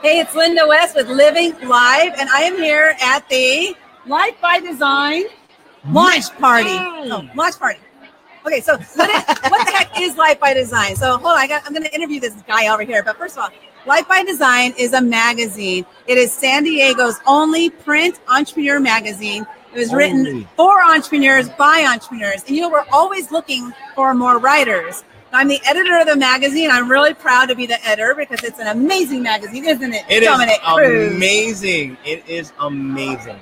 Hey, it's Linda West with Living Live, and I am here at the Life by Design launch party. Launch party. Okay, so what the heck is Life by Design? So hold on, I'm going to interview this guy over here. But first of all, Life by Design is a magazine. It is San Diego's only print entrepreneur magazine. It was written for entrepreneurs by entrepreneurs. And we're always looking for more writers. I'm the editor of the magazine. I'm really proud to be the editor because it's an amazing magazine, isn't it? It Dominic is Cruz. amazing. It is amazing.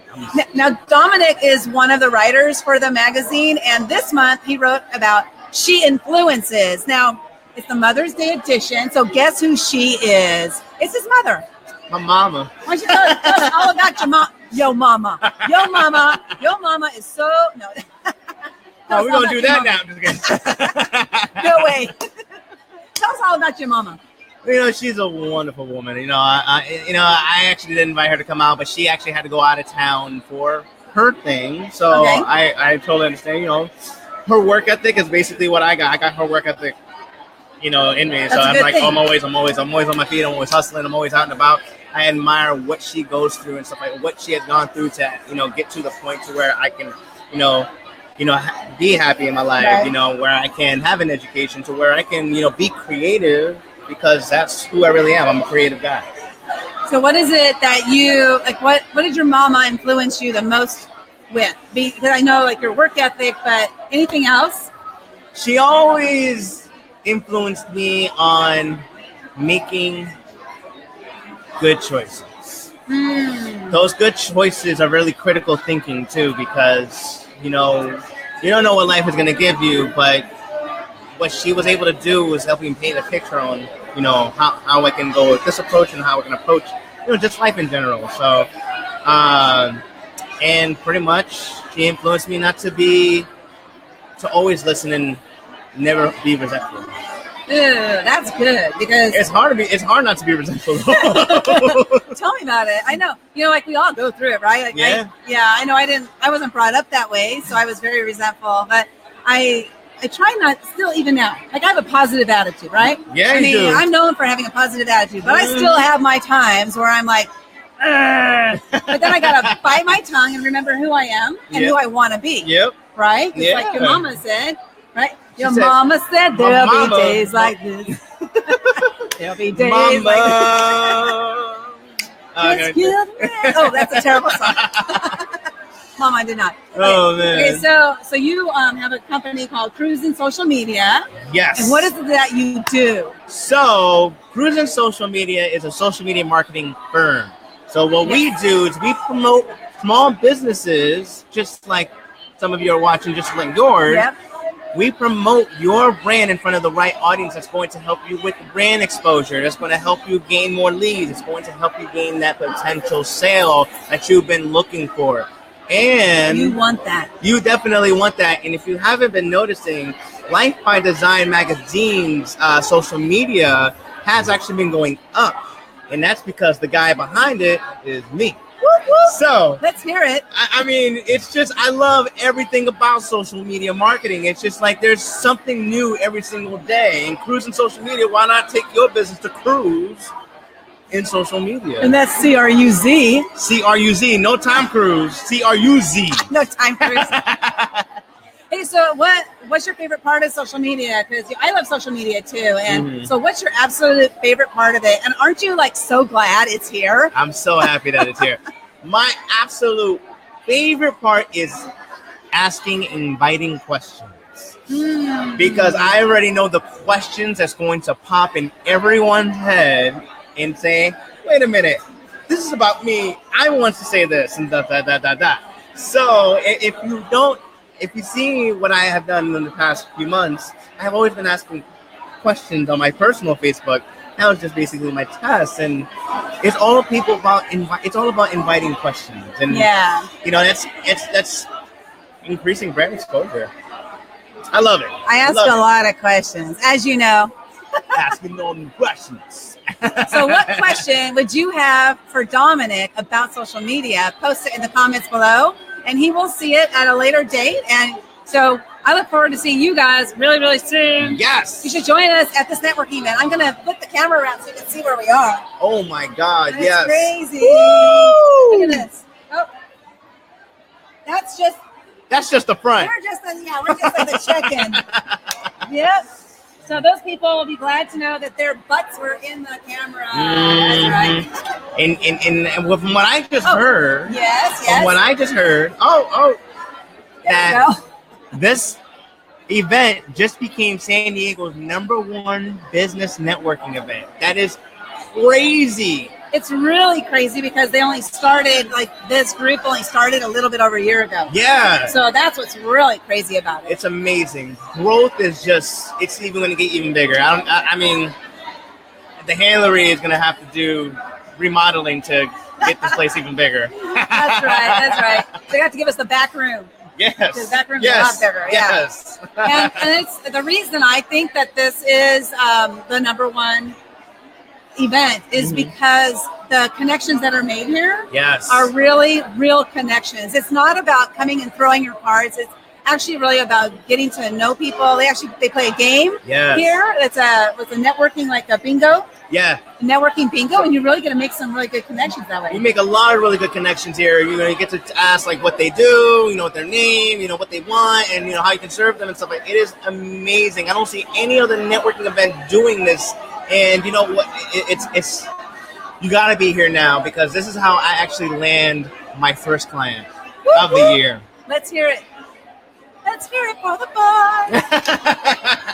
Now, Dominic is one of the writers for the magazine, and this month he wrote about she influences. Now, it's the Mother's Day edition, so guess who she is? It's his mother. My mama. Why don't you tell us all about your mom? Yo, mama. Yo, mama. Yo, mama is so... No. No, we're going to do that now. I'm just kidding. No way. Tell us all about your mama. She's a wonderful woman. I actually didn't invite her to come out, but she actually had to go out of town for her thing. So okay. I totally understand. Her work ethic is basically what I got. I got her work ethic, in me. So I'm like, I'm always on my feet. I'm always hustling. I'm always out and about. I admire what she goes through and stuff like what she has gone through to, get to the point to where I can, be happy in my life, right. Where I can have an education to where I can, be creative because that's who I really am. I'm a creative guy. So what is it that you, what did your mama influence you the most with? Because I know your work ethic, but anything else? She always influenced me on making good choices. Those good choices are really critical thinking too, because you don't know what life is going to give you, but what she was able to do was help me paint a picture on, how I can go with this approach and how I can approach, just life in general. So, and pretty much she influenced me to always listen and never be resentful. Ew, that's good because it's hard not to be resentful. Tell me about it. I know, we all go through it, right? I know I wasn't brought up that way, so I was very resentful, but I try not still even now. I have a positive attitude, right? Yeah, I mean, you do. I'm known for having a positive attitude, but I still have my times where I'm like, but then I gotta bite my tongue and remember who I am and who I want to be. Yep. Right? Just like your mama said, right? Your mama said there'll be days like this. There'll be days like this. Oh, that's a terrible song. Mom, I did not. Okay. Oh, man. Okay, so you have a company called Cruise Social Media. Yes. And what is it that you do? So, Cruise Social Media is a social media marketing firm. So what we do is we promote small businesses, just like some of you are watching, just like yours. Yep. We promote your brand in front of the right audience that's going to help you with brand exposure. That's going to help you gain more leads. It's going to help you gain that potential sale that you've been looking for. And you want that. You definitely want that. And if you haven't been noticing, Life by Design magazine's social media has actually been going up. And that's because the guy behind it is me. So let's hear it. I mean, it's just, I love everything about social media marketing. It's just like there's something new every single day. And Cruise Social Media, why not take your business to cruise in social media? And that's C-R-U-Z. C-R-U-Z, no time cruise. C-R-U-Z. No time cruise. Hey, so what's your favorite part of social media? Because I love social media too. And so what's your absolute favorite part of it? And aren't you so glad it's here? I'm so happy that it's here. My absolute favorite part is asking and inviting questions. Because I already know the questions that's going to pop in everyone's head and say, wait a minute, this is about me. I want to say this and da. So if you see what I have done in the past few months, I have always been asking questions on my personal Facebook. That was just basically my test, and it's all about inviting questions, and that's increasing brand exposure. I love it. I ask a lot of questions, as you know. Asking all the questions. So what question would you have for Dominic about social media? Post it in the comments below, and he will see it at a later date. And so I look forward to seeing you guys really, really soon. Yes. You should join us at this networking event. I'm going to flip the camera around so you can see where we are. Oh my God, That's yes. crazy. Woo! Look at this. Oh, that's just the front. we're just at the check-in. Yep. So those people will be glad to know that their butts were in the camera. That's right. And from what I just heard, Yes. from what I just heard, that this event just became San Diego's #1 business networking event. That is crazy. It's really crazy because they only started, this group only started a little bit over a year ago. Yeah. So that's what's really crazy about it. It's amazing. Growth is it's even going to get even bigger. I mean, the handlery is going to have to do remodeling to get this place even bigger. That's right. They have to give us the back room. Yes. The back room's a lot bigger. Yes. Yeah. and it's the reason I think that this is the #1 event is because the connections that are made here are really real connections. It's not about coming and throwing your cards. It's actually really about getting to know people. They play a game here. It's a networking, like a bingo. Yeah. Networking bingo, and you're really going to make some really good connections that way. You make a lot of really good connections here. You get to ask what they do, what their name, what they want, and how you can serve them and stuff. It is amazing. I don't see any other networking event doing this. And you know what? It's you got to be here now because this is how I actually land my first client of the year. Let's hear it. Let's hear it for the boy.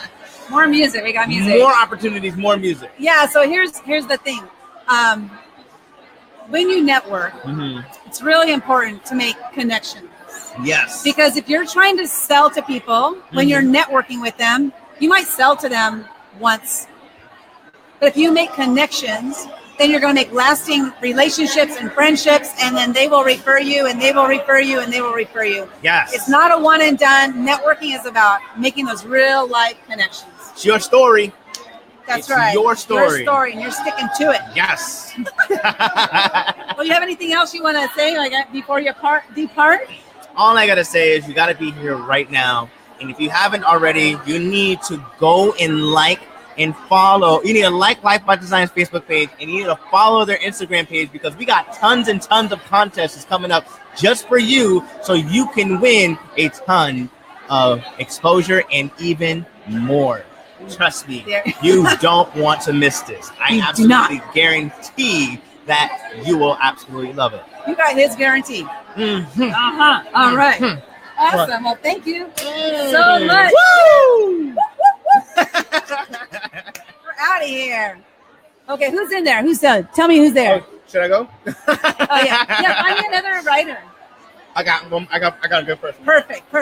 More music. We got music. More opportunities. More music. Yeah. So here's the thing. When you network, it's really important to make connections. Yes. Because if you're trying to sell to people when you're networking with them, you might sell to them once. But if you make connections, then you're going to make lasting relationships and friendships, and then they will refer you, and they will refer you, and they will refer you. Yes. It's not a one and done. Networking is about making those real life connections. It's your story. That's right. Your story. Your story, and you're sticking to it. Yes. Well, you have anything else you want to say before you depart? All I got to say is you got to be here right now. And if you haven't already, you need to go and and follow. You need to like Life by Design's Facebook page, and you need to follow their Instagram page because we got tons and tons of contests coming up just for you so you can win a ton of exposure and even more. Trust me, you don't want to miss this. I absolutely guarantee that you will absolutely love it. You got his guarantee. All right. Awesome. Well, thank you so much. Woo! We're out of here. Okay, who's in there? Tell me who's there. Oh, should I go? Oh yeah. Find me another writer. I got a good person. Perfect.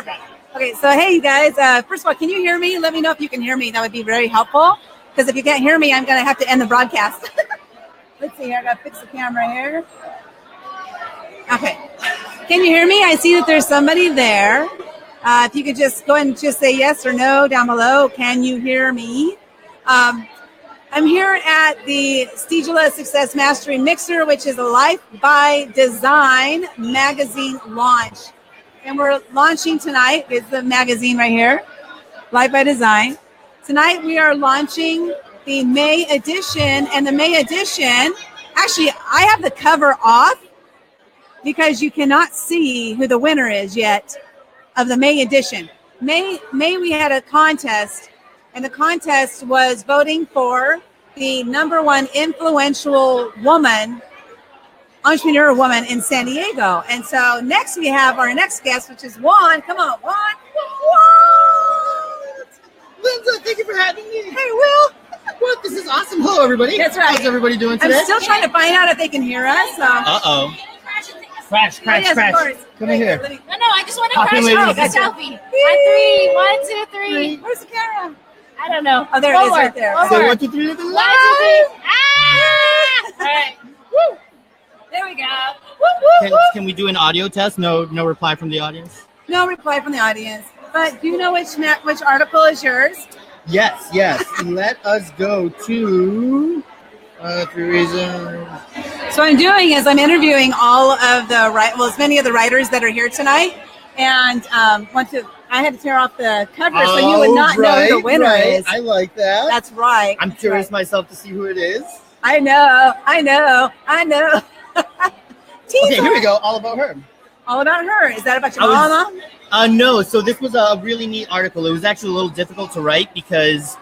Okay, so hey, you guys. First of all, can you hear me? Let me know if you can hear me. That would be very helpful. Because if you can't hear me, I'm going to have to end the broadcast. Let's see here. I got to fix the camera here. Okay. Can you hear me? I see that there's somebody there. If you could just go ahead and just say yes or no down below. Can you hear me? I'm here at the Stigula Success Mastery Mixer, which is a Life by Design magazine launch. And we're launching tonight. It's the magazine right here, Life by Design. Tonight we are launching the May edition. And the May edition, actually, I have the cover off because you cannot see who the winner is yet of the May edition. May we had a contest, and the contest was voting for the #1 influential entrepreneur woman in San Diego. And so next we have our next guest, which is Juan. Come on, Juan. What? Linda, thank you for having me. Hey, Will. What? This is awesome. Hello, everybody. That's right. How's everybody doing today? I'm still trying to find out if they can hear us. Uh-oh. Crash. Yes, of course. Come in here. No, I just want to Hop in, crash ladies. out. A selfie. 3. 1, 2, 3. Where's the camera? I don't know. Oh, there it is right there. One Say more. 1, 2, 3 to the 1, 2, 3. left. Ah! All right. Woo. There we go. Can we do an audio test? No reply from the audience? No reply from the audience. But do you know which article is yours? Yes. Let us go to 3 reasons. So I'm doing is I'm interviewing all of the as many of the writers that are here tonight, and I I had to tear off the cover so you would not know who the winner is. I like that. That's right. I'm curious myself to see who it is. I know. Okay, here we go. All about her. All about her. Is that about your mama? No. So this was a really neat article. It was actually a little difficult to write because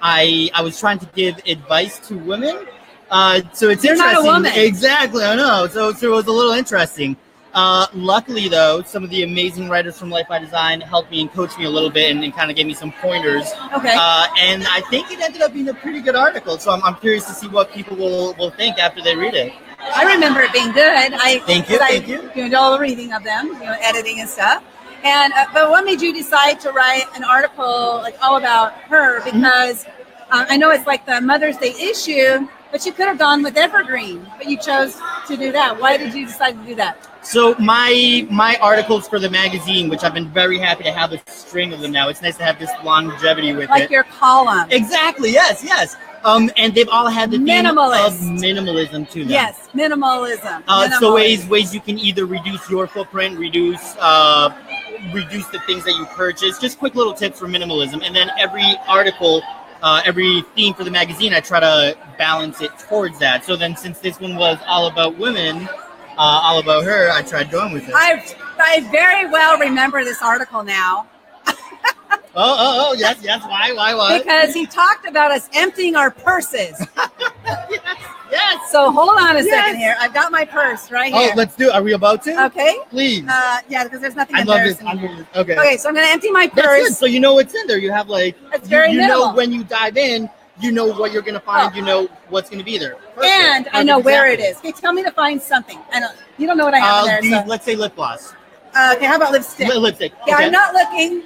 I was trying to give advice to women. So it's You're interesting. not a woman. Exactly, I know. So it was a little interesting. Luckily, though, some of the amazing writers from Life by Design helped me and coached me a little bit and kind of gave me some pointers. Okay. And I think it ended up being a pretty good article. So I'm curious to see what people will think after they read it. I remember it being good. Thank you. Doing all the reading of them, editing and stuff. And but what made you decide to write an article like all about her? Because I know it's like the Mother's Day issue, but you could have gone with Evergreen, but you chose to do that. Why did you decide to do that? So my articles for the magazine, which I've been very happy to have a string of them now. It's nice to have this longevity with it. Like your column. Exactly. Yes. And they've all had the theme of minimalism to them. Yes, minimalism. So ways you can either reduce your footprint, reduce the things that you purchase. Just quick little tips for minimalism. And then every article, every theme for the magazine, I try to balance it towards that. So then, since this one was all about women, all about her, I tried going with it. I very well remember this article now. Oh, yes. Why? Because he talked about us emptying our purses. Yes. So hold on a second here. I've got my purse right here. Oh, let's do it. Are we about to? Okay. Please. Yeah, because there's nothing I in love there. this. Okay. Okay, so I'm going to empty my That's purse. good. So you know what's in there. You have It's very you minimal. know when you dive in, you know what you're going to find. You know what's going to be there. Perfect. And I know where it is. Okay, tell me to find something. I know you don't know what I have in there. So. Let's say lip gloss. Okay, how about lipstick? Lipstick. Yeah, Okay. I'm not looking.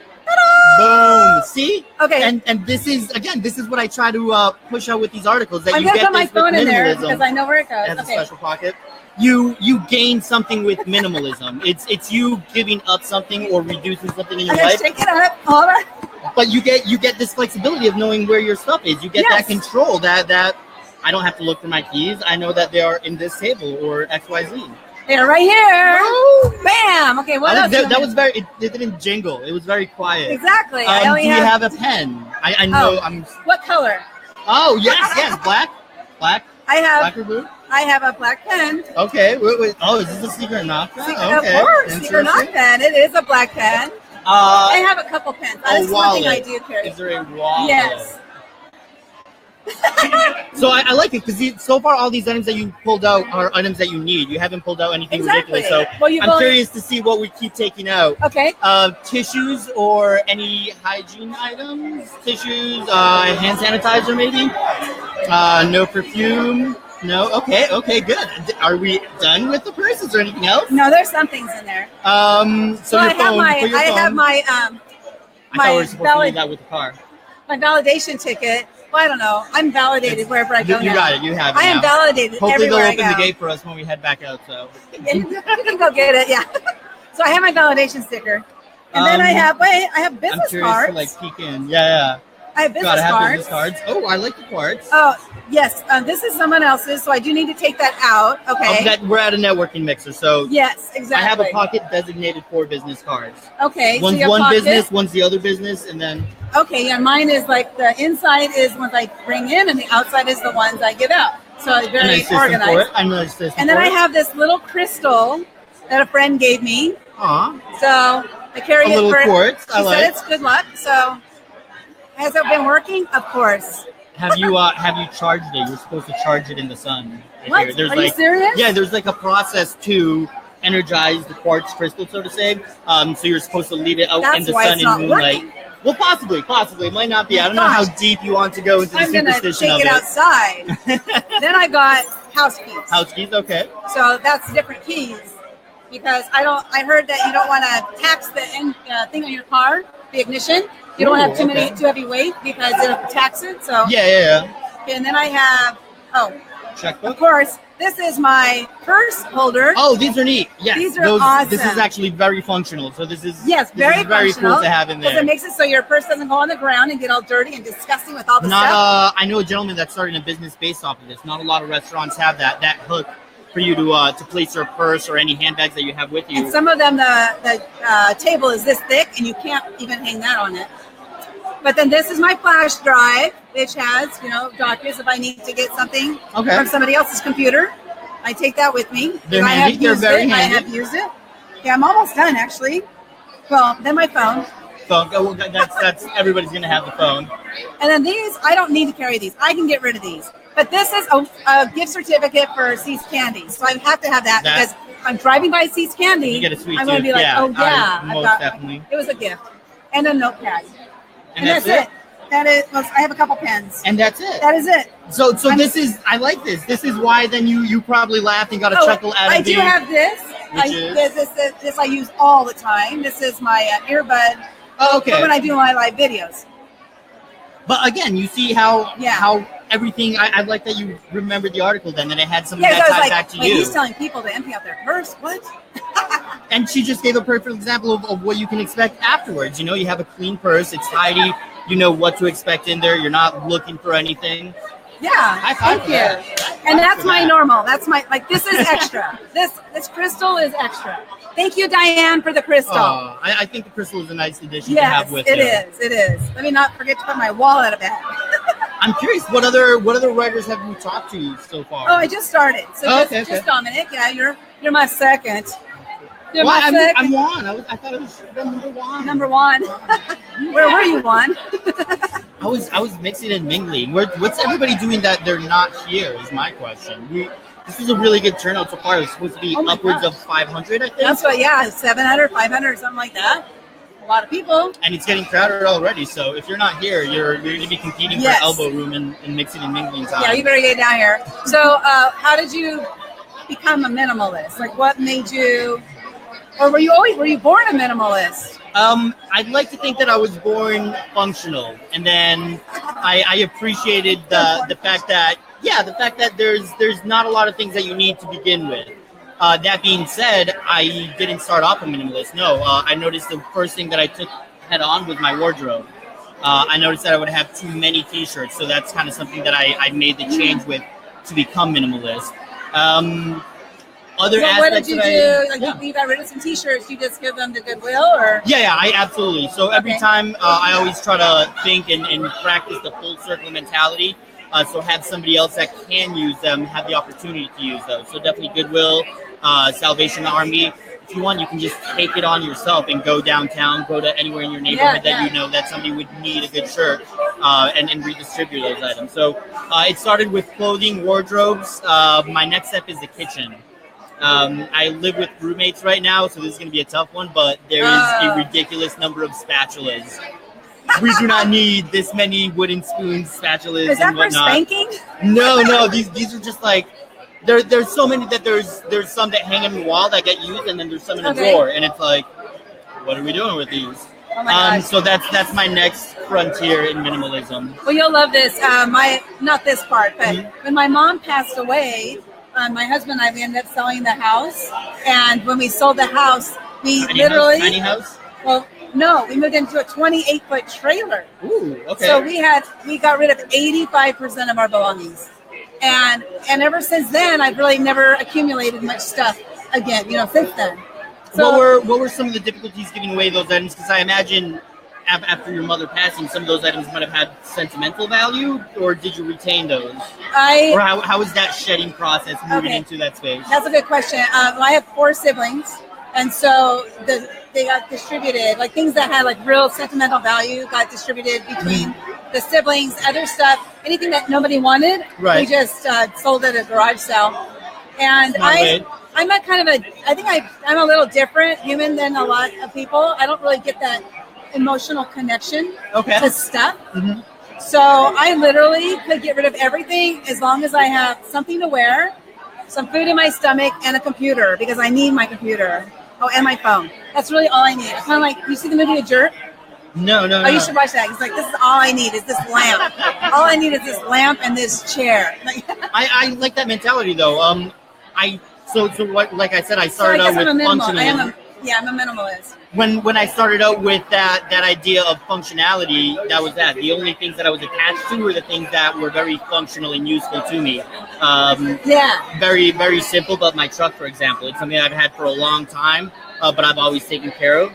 Boom. See? Okay. And this is what I try to push out with these articles. That I'm you going to get put my this with phone in there minimalism. because I know where it goes. It has Okay. a special pocket. You gain something with minimalism. It's you giving up something or reducing something in your I'm going to life. shake it up. Hold on. But you get this flexibility of knowing where your stuff is. You get that control that I don't have to look for my keys. I know that they are in this table or XYZ. They're right here. Oh. Bam. Okay, what else? That was very. It didn't jingle. It was very quiet. Exactly. Do you have a pen? I know. I'm. What color? Oh yes, black. I have. Black or blue? I have a black pen. Okay. Wait. Oh, is this a secret knock pen? Okay. Of course, secret knock pen. It is a black pen. I have a couple pens. That's one thing I do carry. Is there a wallet? Yes. So I like it because so far all these items that you pulled out are items that you need. You haven't pulled out anything ridiculous. So I'm curious to see what we keep taking out. Okay. Tissues or any hygiene items? Tissues, hand sanitizer maybe? No perfume? No? Okay, good. Are we done with the purse? Is there anything else? No, there's some things in there. So your phone. I have my I thought we were supposed to leave that with the car. My validation ticket. Well, I don't know. I'm validated wherever I go. You got it. You have it. I am validated. Hopefully everywhere they'll open I go. the gate for us when we head back out. So you can go get it. Yeah. So I have my validation sticker, and then I have business I'm curious cards. to like peek in. Yeah. I have business business cards. Oh, I like the cards. Oh yes, this is someone else's, so I do need to take that out. Okay. We're at a networking mixer, so yes, exactly. I have a pocket designated for business cards. Okay. One's so one pocket, business, one's the other business, and then. Okay, yeah, mine is like the inside is ones I bring in, and the outside is the ones I give out. So it's very organized. And then I have this little crystal that a friend gave me. Aww. So I carry it for quartz. She said it's good luck. So has it been working? Of course. Have you charged it? You're supposed to charge it in the sun. What? Are you serious? Yeah, there's like a process to energize the quartz crystal, so to say. So you're supposed to leave it out in the sun and moonlight. Working. Well, possibly. It might not be. I don't know how deep you want to go into the superstition of it. I'm going to take it outside. Then I got house keys. House keys, okay. So that's different keys because I heard that you don't want to tax the thing on your car, the ignition. You don't have too heavy weight because it'll tax it. So yeah. Okay, and then I have checkbook. Of course, this is my purse holder. Oh, these are neat. Yes, these are awesome. This is actually very functional. So this is very cool to have in there. Because it makes it so your purse doesn't go on the ground and get all dirty and disgusting with all the stuff. I know a gentleman that's starting a business based off of this. Not a lot of restaurants have that hook for you to place your purse or any handbags that you have with you. And some of them, the table is this thick, and you can't even hang that on it. But then this is my flash drive, which has, documents if I need to get something from somebody else's computer. I take that with me. They're handy. They're very handy. I have used it. Yeah, I'm almost done, actually. Well, then my phone. Well, that's everybody's going to have the phone. And then these, I don't need to carry these. I can get rid of these. But this is a gift certificate for Cease Candy. So I have to have that because I'm driving by Cease Candy. You get a sweet I'm going to be like, definitely. It was a gift. And a notepad. And that's it. That is, I have a couple pens. And that's it. That is it. So this is, I like this. This is why then you probably laughed and got a chuckle out of it. I do have this. This I use all the time. This is my earbud. Okay. For when I do my live videos. But again, you see how everything, I like that you remembered the article then, that it had something that tied back to you. He's telling people to empty out their purse. What? And she just gave a perfect example of what you can expect afterwards. You have a clean purse, it's tidy, you know what to expect in there, you're not looking for anything. Yeah, thank you. And that's my normal. That's my, this is extra. This crystal is extra. Thank you, Diane, for the crystal. I think the crystal is a nice addition to have with you. Yes, it is. Let me not forget to put my wallet back. I'm curious, what other writers have you talked to so far? Oh, I just started. So just Dominic. Yeah, you're my second. You're my second. I'm Juan. I thought it was number one. Number one. Where were you, Juan? I was mixing and mingling. What's everybody doing that they're not here is my question. This is a really good turnout so far. It's supposed to be upwards of 500, I think. That's what, 700, 500, something like that. A lot of people. And it's getting crowded already. So if you're not here, you're going to be competing for elbow room and mixing and mingling time. Yeah, you better get down here. So how did you become a minimalist? Like what made you, or were you born a minimalist? I'd like to think that I was born functional. And then I appreciated the fact that there's not a lot of things that you need to begin with. That being said, I didn't start off a minimalist. No, I noticed the first thing that I took head on was my wardrobe. I noticed that I would have too many T-shirts, so that's kind of something that I made the change with to become minimalist. Other aspects what did you do? You got rid of some T-shirts. You just give them to Goodwill, or? Yeah, I absolutely. So every time I always try to think and practice the full circle mentality. So have somebody else that can use them have the opportunity to use those. So definitely Goodwill, Salvation Army. If you want, you can just take it on yourself and go downtown, go to anywhere in your neighborhood that you know that somebody would need a good shirt and redistribute those items. So it started with clothing, wardrobes. My next step is the kitchen. I live with roommates right now, so this is going to be a tough one, but there is a ridiculous number of spatulas. We do not need this many wooden spoons, spatulas, and whatnot. Is that for spanking? No. These are just like there's so many that there's some that hang on the wall that get used, and then there's some in a drawer, and it's like, what are we doing with these? Oh my gosh. So that's my next frontier in minimalism. Well, you'll love this. Not this part, but when my mom passed away, my husband and I, we ended up selling the house, and when we sold the house, we tiny house. Well. No, we moved into a 28-foot trailer. Ooh, okay. So we got rid of 85% of our belongings, and ever since then, I've really never accumulated much stuff again. Since then. So what were some of the difficulties giving away those items? Because I imagine after your mother passing, some of those items might have had sentimental value, or did you retain those? Or how was that shedding process moving into that space? That's a good question. I have 4 siblings, and so they got distributed, like things that had like real sentimental value got distributed between the siblings. Other stuff, anything that nobody wanted, we just sold at a garage sale. And I'm a kind of I'm a little different human than a lot of people. I don't really get that emotional connection to stuff. So I literally could get rid of everything as long as I have something to wear, some food in my stomach, and a computer, because I need my computer. Oh, and my phone. That's really all I need. It's kind of like, you see the movie The Jerk? No. You should watch that. He's like, this is all I need is this lamp. All I need is this lamp and this chair. I like that mentality, though. Like I said, I started out with functioning. Yeah, I'm a minimalist. When I started out with that idea of functionality, that was that. The only things that I was attached to were the things that were very functional and useful to me. Very, very simple, but my truck, for example, it's something I've had for a long time, but I've always taken care of.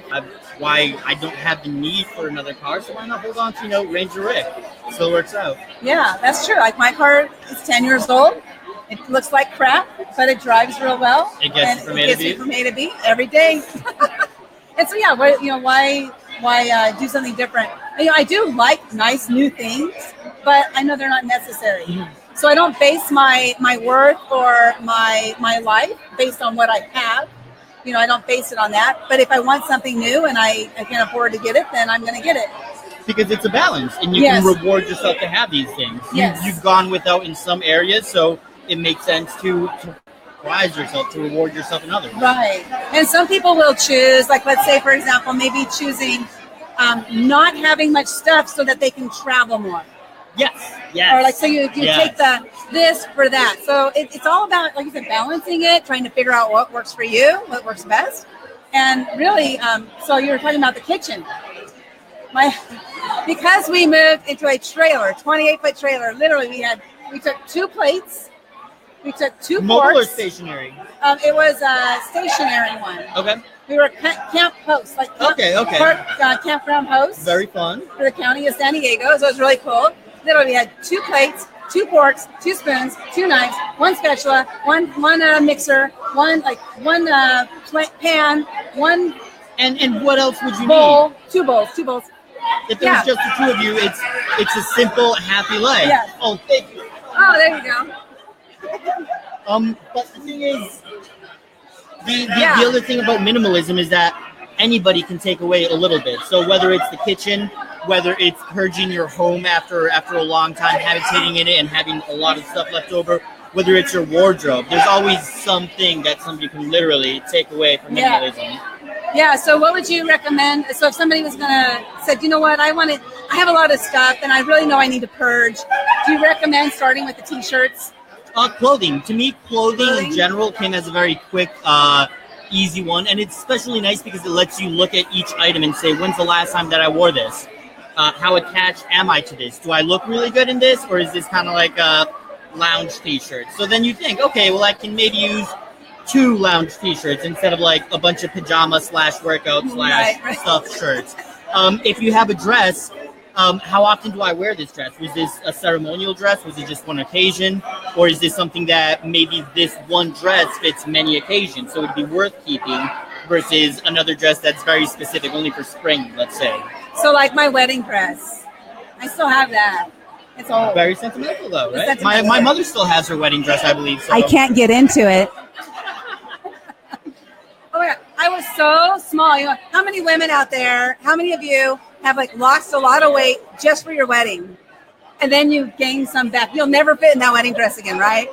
Why I don't have the need for another car, so why not hold on to, Ranger Rick? Still works out. Yeah, that's true. Like my car is 10 years old. It looks like crap, but it drives real well. It gets you from A to B every day. And so yeah, why do something different? I do like nice new things, but I know they're not necessary. Mm-hmm. So I don't base my worth or my life based on what I have. I don't base it on that. But if I want something new and I can afford to get it, then I'm going to get it. Because it's a balance, and you can reward yourself to have these things. You've gone without in some areas, so it makes sense to prize yourself, to reward yourself in others. Right. And some people will choose, like let's say, for example, maybe choosing not having much stuff so that they can travel more. Yes. Or like, so you take this for that. So it's all about, like you said, balancing it, trying to figure out what works for you, what works best. And really, so you were talking about the kitchen. Because we moved into a trailer, 28-foot trailer, literally we took 2 plates, we took 2 forks. Mobile or stationary? It was a stationary one. Okay. We were camp hosts, like campground hosts. Very fun. For the county of San Diego, so it was really cool. Literally, we had 2 plates, 2 forks, 2 spoons, 2 knives, 1 spatula, one mixer, one pan, one. And what else would you bowl, need? 2 bowls. If there's just the 2 of you, it's a simple, happy life. Yeah. Oh, thank you. Oh, there you go. But the thing is, the other thing about minimalism is that anybody can take away a little bit. So whether it's the kitchen, whether it's purging your home after a long time habitating in it and having a lot of stuff left over, whether it's your wardrobe, there's always something that somebody can literally take away from minimalism. Yeah, so what would you recommend? So if somebody was said, you know what, I have a lot of stuff and I really know I need to purge. Do you recommend starting with the t-shirts? Clothing. To me, clothing in general came as a very quick, easy one. And it's especially nice because it lets you look at each item and say, when's the last time that I wore this? How attached am I to this? Do I look really good in this? Or is this kind of like a lounge t-shirt? So then you think, okay, well, I can maybe use 2 lounge t-shirts instead of like a bunch of pajama / workout / stuffed shirts. If you have a dress, how often do I wear this dress? Was this a ceremonial dress? Was it just one occasion? Or is this something that maybe this one dress fits many occasions? So it'd be worth keeping versus another dress that's very specific, only for spring, let's say. So like my wedding dress, I still have that. It's old. Very sentimental though, right? My mother still has her wedding dress, I believe. So. I can't get into it. Oh my God, I was so small. How many women out there, how many of you have lost a lot of weight just for your wedding? And then you gain some back. You'll never fit in that wedding dress again, right?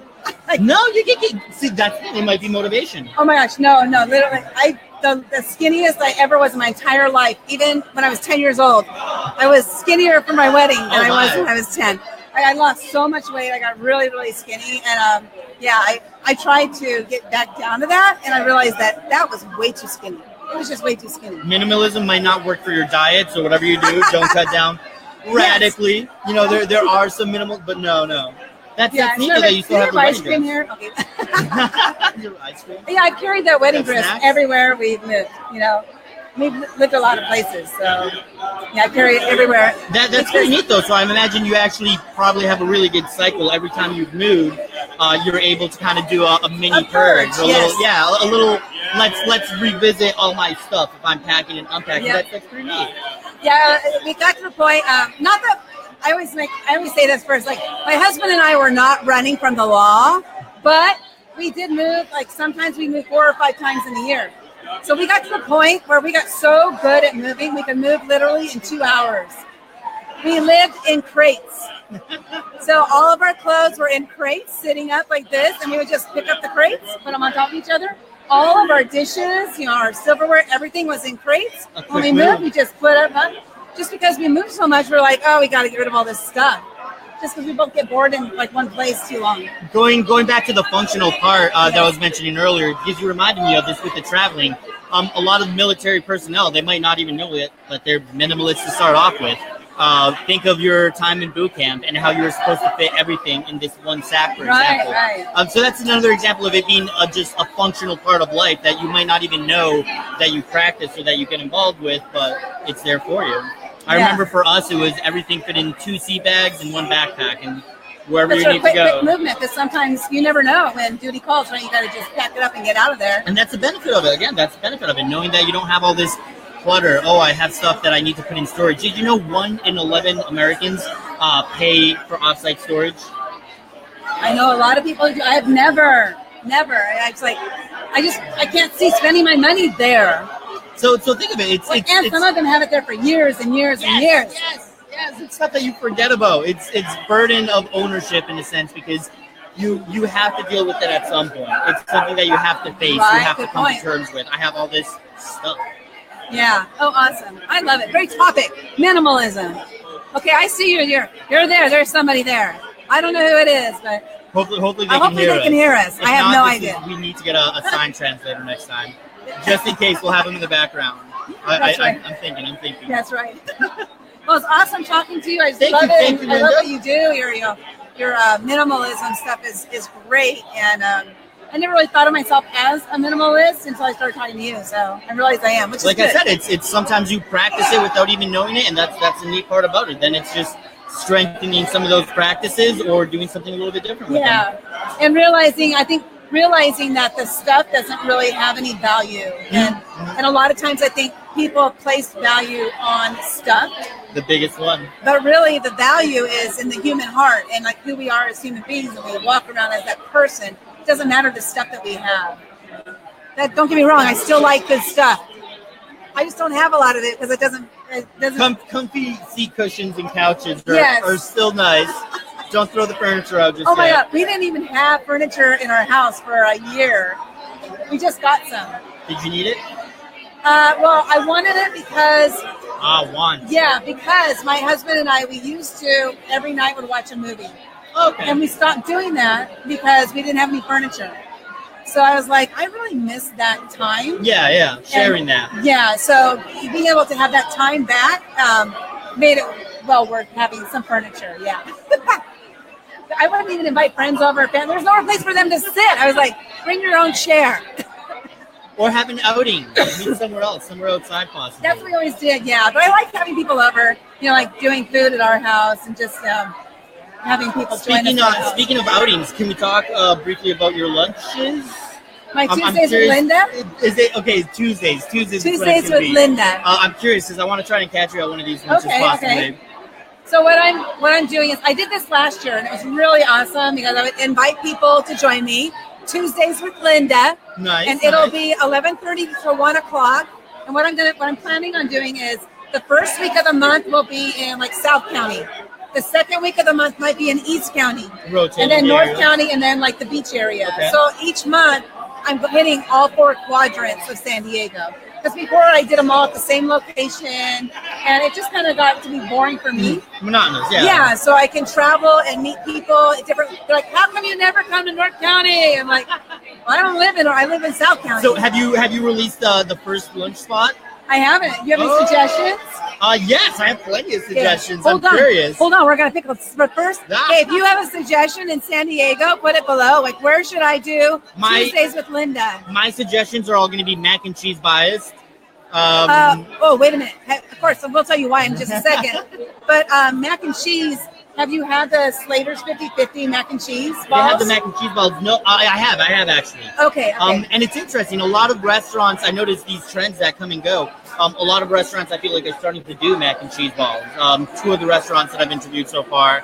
No, you can see it might be motivation. Oh my gosh, no, literally. The skinniest I ever was in my entire life, even when I was 10 years old. I was skinnier for my wedding than I was when I was 10. I lost so much weight. I got really, really skinny. And I tried to get back down to that. And I realized that was way too skinny. It was just way too skinny. Minimalism might not work for your diet. So whatever you do, don't cut down radically. Yes. There are some minimal, but no. That's neat that you still have the ice wedding cream dress. here. Okay. Your ice cream? Yeah, I've carried that wedding dress snacks? everywhere we've lived. We've lived a lot of places, so I carry it everywhere. That's pretty neat though. So I imagine you actually probably have a really good cycle every time you've moved. You're able to kind of do a mini purge, a little. Let's revisit all my stuff if I'm packing and unpacking. Yeah. That's pretty neat. Yeah, we got to the point. Not that I always say this first. Like my husband and I were not running from the law, but we did move. Like sometimes we move 4 or 5 times in a year. So we got to the point where we got so good at moving, we could move literally in 2 hours. We lived in crates. So all of our clothes were in crates sitting up like this, and we would just pick up the crates, put them on top of each other. All of our dishes, our silverware, everything was in crates. When we moved, we just put up. Just because we moved so much, we're like, oh, we got to get rid of all this stuff. just because we both get bored in like one place too long. Going back to the functional part that I was mentioning earlier, because you reminded me of this with the traveling. A lot of military personnel, they might not even know it, but they're minimalists to start off with. Think of your time in boot camp and how you were supposed to fit everything in this one sack, for example. Right. So that's another example of it being just a functional part of life that you might not even know that you practice or that you get involved with, but it's there for you. I remember for us, it was everything fit in 2 seat bags and 1 backpack, and wherever you need to go. Quick movement, because sometimes you never know when duty calls, right? You got to just pack it up and get out of there. And that's the benefit of it. Again, that's the benefit of it, knowing that you don't have all this clutter. Oh, I have stuff that I need to put in storage. Did you know 1 in 11 Americans pay for offsite storage? I know a lot of people do. I have never. It's like, I can't see spending my money there. So think of it. And some of them have it there for years and years and years. Yes, it's stuff that you forget about. It's burden of ownership in a sense, because you have to deal with it at some point. It's something that you have to face. Right, you have to come point. to terms with. I have all this stuff. Yeah. Oh, awesome. I love it. Great topic. Minimalism. Okay, I see you. You're there. There's somebody there. I don't know who it is, but hopefully they can hear us. I have no idea. We need to get a sign translator next time, just in case. We'll have him in the background. That's right. I'm thinking. That's right. Well, it's awesome talking to you. I Thank love you, it. Linda. I love what you do. Your minimalism stuff is great, and I never really thought of myself as a minimalist until I started talking to you. So I realized I am, which like is good. I said, it's sometimes you practice it without even knowing it, and that's the neat part about it. Then it's just strengthening some of those practices or doing something a little bit different with them. And realizing that the stuff doesn't really have any value, and a lot of times I think people place value on stuff. The biggest one. But really, the value is in the human heart and like who we are as human beings, and we walk around as that person. It doesn't matter the stuff that we have. Don't get me wrong, I still like good stuff. I just don't have a lot of it because it doesn't. Comfy seat cushions and couches are still nice. Don't throw the furniture out just Oh my yet. God, we didn't even have furniture in our house for a year. We just got some. Did you need it? Well, I wanted it because. Yeah, because my husband and I, we used to every night would watch a movie. Okay. And we stopped doing that because we didn't have any furniture. So I was like, I really miss that time. Yeah, sharing that. Yeah, so being able to have that time back made it well worth having some furniture, yeah. I wouldn't even invite friends over. There's no place for them to sit. I was like, bring your own chair. Or have an outing. Meet somewhere else, somewhere outside possibly. That's what we always did, yeah. But I like having people over, like doing food at our house and just having people join us. Speaking of outings, can we talk briefly about your lunches? My Tuesdays with Linda? Is it okay? Tuesdays with Linda. I'm curious because I want to try and catch you at one of these lunches possibly. Okay. So what I'm doing is I did this last year and it was really awesome because I would invite people to join me. Tuesdays with Linda. Nice. And it'll be 11:30 to 1 o'clock. And what I'm planning on doing is the first week of the month will be in like South County. The second week of the month might be in East County. Rotating and then North County and then like the beach area. Okay. So each month I'm hitting all 4 quadrants of San Diego. Because before I did them all at the same location, and it just kind of got to be boring for me. Monotonous, yeah. Yeah, so I can travel and meet people at different. They're like, "How come you never come to North County?" I'm like, "Well, I live in South County." So have you released the first lunch spot? I haven't. You have any suggestions? Yes, I have plenty of suggestions. I'm curious. Hold on, we're gonna pick up. But first, if you have a suggestion in San Diego, put it below. Like, where should I do Tuesdays with Linda? My suggestions are all going to be mac and cheese biased. Wait a minute. Of course, we'll tell you why in just a second. But mac and cheese. Have you had the Slater's 50/50 mac and cheese balls? I have the mac and cheese balls. No, I have actually. Okay. And it's interesting. A lot of restaurants, I noticed these trends that come and go. A lot of restaurants, I feel like, are starting to do mac and cheese balls. 2 of the restaurants that I've interviewed so far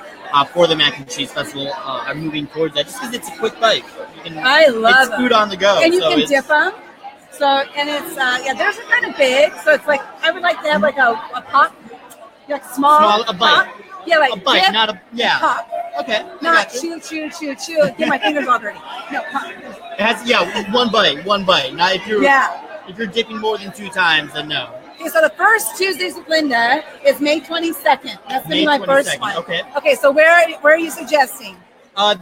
for the mac and cheese festival are moving towards that, just because it's a quick bite. I love it. It's food on the go. And you can dip them. So, and it's theirs are kind of big. So it's like I would like to have like a pop, like small a bite. Pop. Yeah, like a bite, dip, not a pop. Okay. Not chew. Get my fingers all dirty. No, pop. It has one bite. Now if you're dipping more than 2 times, then no. Okay, so the first Tuesdays with Linda is May 22nd. That's gonna be my first 22nd, one. okay. Okay, so where are you suggesting?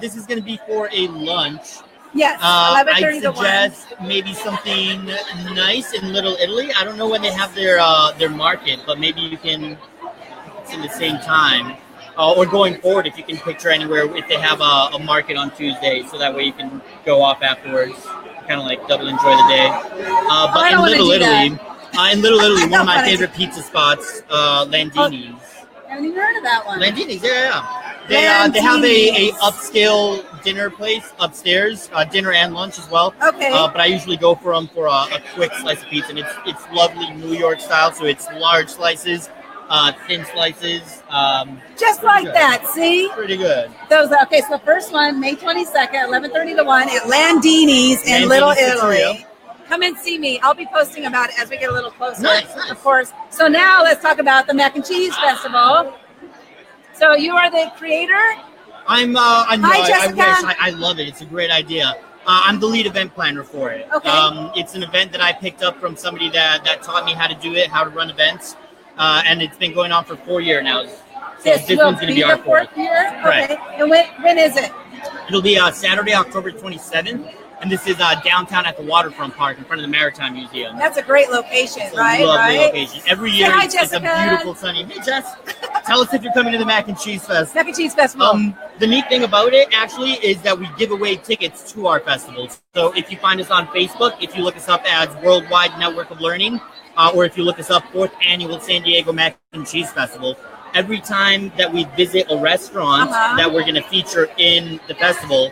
This is going to be for a lunch. Yes, I'd 11:30 to 1. suggest maybe something nice in Little Italy. I don't know when they have their market, but maybe you can, it's in the same time. Or going forward, if you can picture anywhere, if they have a market on Tuesday, so that way you can go off afterwards, kind of like double enjoy the day. But in Little Italy, one of my favorite pizza spots, Landini's. I haven't even heard of that one. Landini's, yeah. They have a upscale dinner place upstairs, dinner and lunch as well. Okay. But I usually go for them for a quick slice of pizza, and it's lovely New York style, so it's large slices, thin slices. Just like that, see? Pretty good. Those. Okay, so the first one, May 22nd, 11:30 to 1 at Landini's in Landini's Little Pizzeria. Italy. Come and see me. I'll be posting about it as we get a little closer, Nice. of course. So now let's talk about the Mac and Cheese Festival. So you are the creator? Hi, Jessica. I love it. It's a great idea. I'm the lead event planner for it. Okay. It's an event that I picked up from somebody that taught me how to do it, how to run events, and it's been going on for 4 years now. So this will one's going to be our fourth year? Correct. Okay. And when is it? It'll be Saturday, October 27th, and this is downtown at the Waterfront Park in front of the Maritime Museum. That's a great location, It's a right? lovely location. Every year hi, it's a Jessica. beautiful sunny. Hey, Jess. Tell us if you're coming to the Mac and Cheese Fest. Mac and Cheese Festival. The neat thing about it actually is that we give away tickets to our festivals. So if you find us on Facebook, if you look us up as Worldwide Network of Learning, or if you look us up 4th Annual San Diego Mac and Cheese Festival, every time that we visit a restaurant that we're going to feature in the festival,